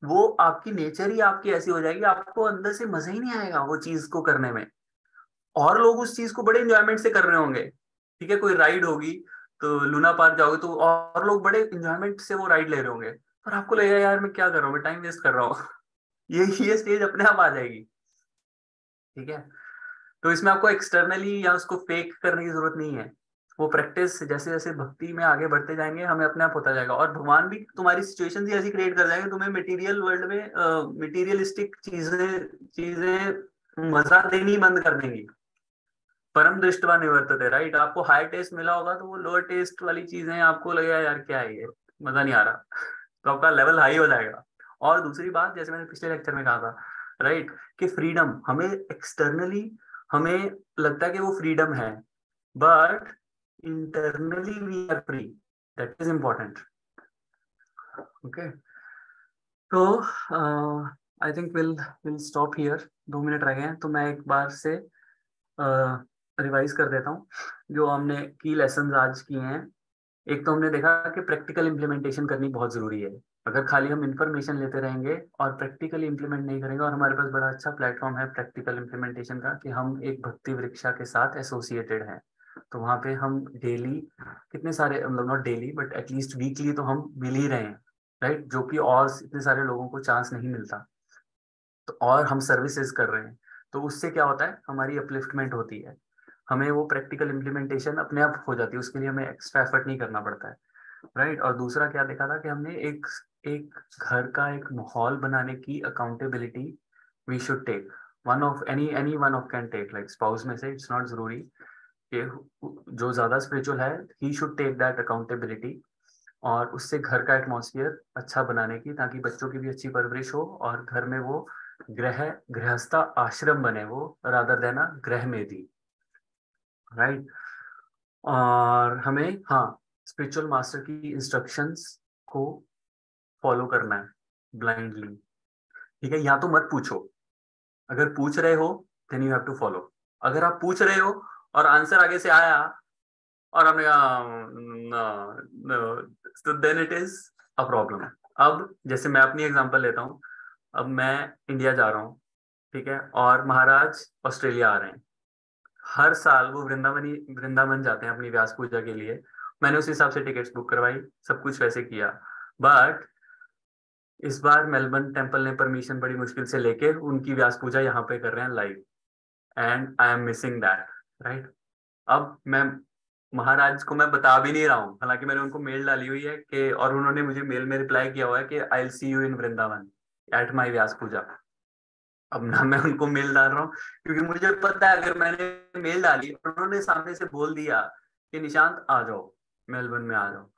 वो आपकी नेचर ही आपकी ऐसी हो जाएगी, आपको अंदर से मजा ही नहीं आएगा वो चीज को करने में। और लोग उस चीज को बड़े इंजॉयमेंट से कर रहे होंगे, ठीक है, कोई राइड होगी तो लूना पार्क जाओगे तो और लोग बड़े इंजॉयमेंट से वो राइड ले रहे होंगे, पर आपको लगेगा यार मैं क्या कर रहा हूँ, मैं टाइम वेस्ट कर रहा हूँ। ये स्टेज अपने आप आ जाएगी। ठीक है, तो इसमें आपको एक्सटर्नली या उसको फेक करने की जरूरत नहीं है। वो प्रैक्टिस जैसे जैसे भक्ति में आगे बढ़ते जाएंगे हमें अपने आप होता जाएगा, और भगवान भी तुम्हारी सिचुएशन ही ऐसी क्रिएट कर जाएंगे, तुम्हें मटेरियल वर्ल्ड में मटेरियलिस्टिक चीजें चीजें मजा देनी बंद कर देंगी। परम दृष्टवा निवर्तते, राइट, आपको हाई टेस्ट मिला होगा तो वो लोअर टेस्ट वाली चीजें आपको लगेगा यार क्या है ये, मजा नहीं आ रहा। तो आपका लेवल हाई हो जाएगा। और दूसरी बात, जैसे मैंने पिछले लेक्चर में कहा था, राइट, कि फ्रीडम हमें एक्सटर्नली हमें लगता है कि वो फ्रीडम है, but internally we are free. That is important. Okay. So I think we'll stop here. 2 minute रह गए हैं, तो मैं एक बार से रिवाइज कर देता हूँ जो हमने की लेसन आज किए हैं। एक तो हमने देखा कि प्रैक्टिकल इम्प्लीमेंटेशन करनी बहुत जरूरी है। अगर खाली हम इंफॉर्मेशन लेते रहेंगे और प्रैक्टिकली इम्प्लीमेंट नहीं करेंगे, और हमारे पास बड़ा अच्छा प्लेटफॉर्म है प्रैक्टिकल इम्प्लीमेंटेशन का कि हम एक भक्ति वृक्षा के साथ एसोसिएटेड हैं, तो वहाँ पे हम डेली कितने सारे, मतलब not daily but at least weekly तो हम मिल ही रहे हैं, राइट, जो कि और इतने सारे लोगों को चांस नहीं मिलता। तो और हम सर्विसेज कर रहे हैं, तो उससे क्या होता है, हमारी अपलिफ्टमेंट होती है, हमें वो प्रैक्टिकल इम्प्लीमेंटेशन अपने आप हो जाती है, उसके लिए हमें एक्स्ट्रा एफर्ट नहीं करना पड़ता है, राइट। और दूसरा क्या देखा था कि हमने एक घर का एक माहौल बनाने की accountability we should take, one of any one of can take, like spouse में से, इट्स नॉट जरूरी कि जो ज्यादा स्पिरिचुअल है he should take that accountability, और उससे घर का एटमॉस्फेयर अच्छा बनाने की, ताकि बच्चों की भी अच्छी परवरिश हो और घर में वो गृहस्था आश्रम बने, वो रादर देना गृह में दी, राइट। और हमें स्पिरिचुअल मास्टर की इंस्ट्रक्शंस को फॉलो करना है ब्लाइंडली, ठीक है। यहाँ तो मत पूछो, अगर पूछ रहे हो then you have to follow. अगर आप पूछ रहे हो और आंसर आगे से आया और हमने कहा तो then it is a problem. अब जैसे मैं अपनी एग्जांपल लेता हूँ, अब मैं इंडिया जा रहा हूँ, ठीक है, और महाराज ऑस्ट्रेलिया आ रहे हैं। हर साल वो वृंदावन जाते हैं अपनी व्यास पूजा के लिए, मैंने उस हिसाब से टिकट्स बुक करवाई, सब कुछ वैसे किया, बट इस बार मेलबर्न टेम्पल ने परमिशन बड़ी मुश्किल से लेके उनकी व्यास पूजा यहाँ पे कर रहे हैं live, and I am missing that, right. अब मैं महाराज को मैं बता भी नहीं रहा हूँ, हालांकि मैंने उनको मेल डाली हुई है कि, और उन्होंने मुझे मेल में रिप्लाई किया हुआ है कि I will see you in Vrindavan at my Vyasa puja. अब ना मैं उनको मेल डाल रहा हूँ, क्योंकि मुझे पता है अगर मैंने मेल डाली और उन्होंने सामने से बोल दिया कि निशांत आ जाओ, मेलबर्न में आ जाओ,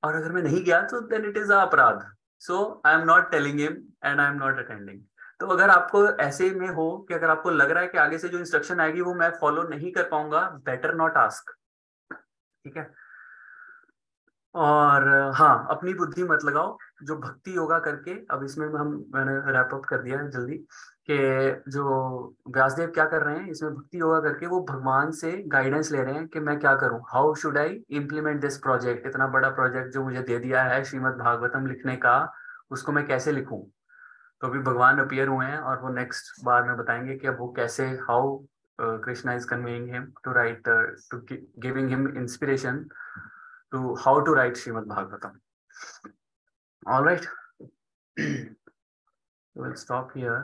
और अगर मैं नहीं गया तो then it is a aparadha. So I am not telling him and I am not attending. तो अगर आपको ऐसे में हो कि अगर आपको लग रहा है कि आगे से जो इंस्ट्रक्शन आएगी वो मैं फॉलो नहीं कर पाऊंगा, बेटर नॉट आस्क, ठीक है। और अपनी बुद्धि मत लगाओ, जो भक्ति योगा करके, अब इसमें मैंने रैप अप कर दिया है जल्दी, कि जो व्यासदेव क्या कर रहे हैं इसमें, भक्ति योगा करके वो भगवान से गाइडेंस ले रहे हैं कि मैं क्या करूं, how should I implement this project, इतना बड़ा प्रोजेक्ट जो मुझे दे दिया है श्रीमद् भागवतम लिखने का, उसको मैं कैसे लिखूं। तो अभी भगवान अपीयर हुए हैं और वो नेक्स्ट बार में बताएंगे कि अब वो कैसे, how Krishna is conveying him to right, to giving him inspiration to how to write Srimad Bhagavatam. All right. We'll stop here.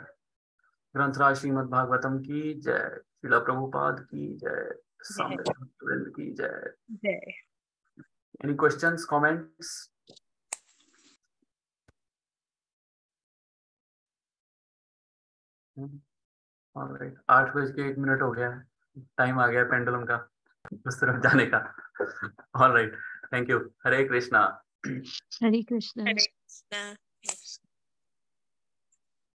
Granthraj Shrimad Bhagavatam की जय, श्रीला प्रभुपाद की जय, सामवेद भक्तवृंद की जय। जय। Any questions, comments? All right. 8:01 हो गया है, टाइम आ गया पेंडुलम का उस तरफ जाने का। All right. Thank you. Hare Krishna. Hare Krishna. Hare Krishna.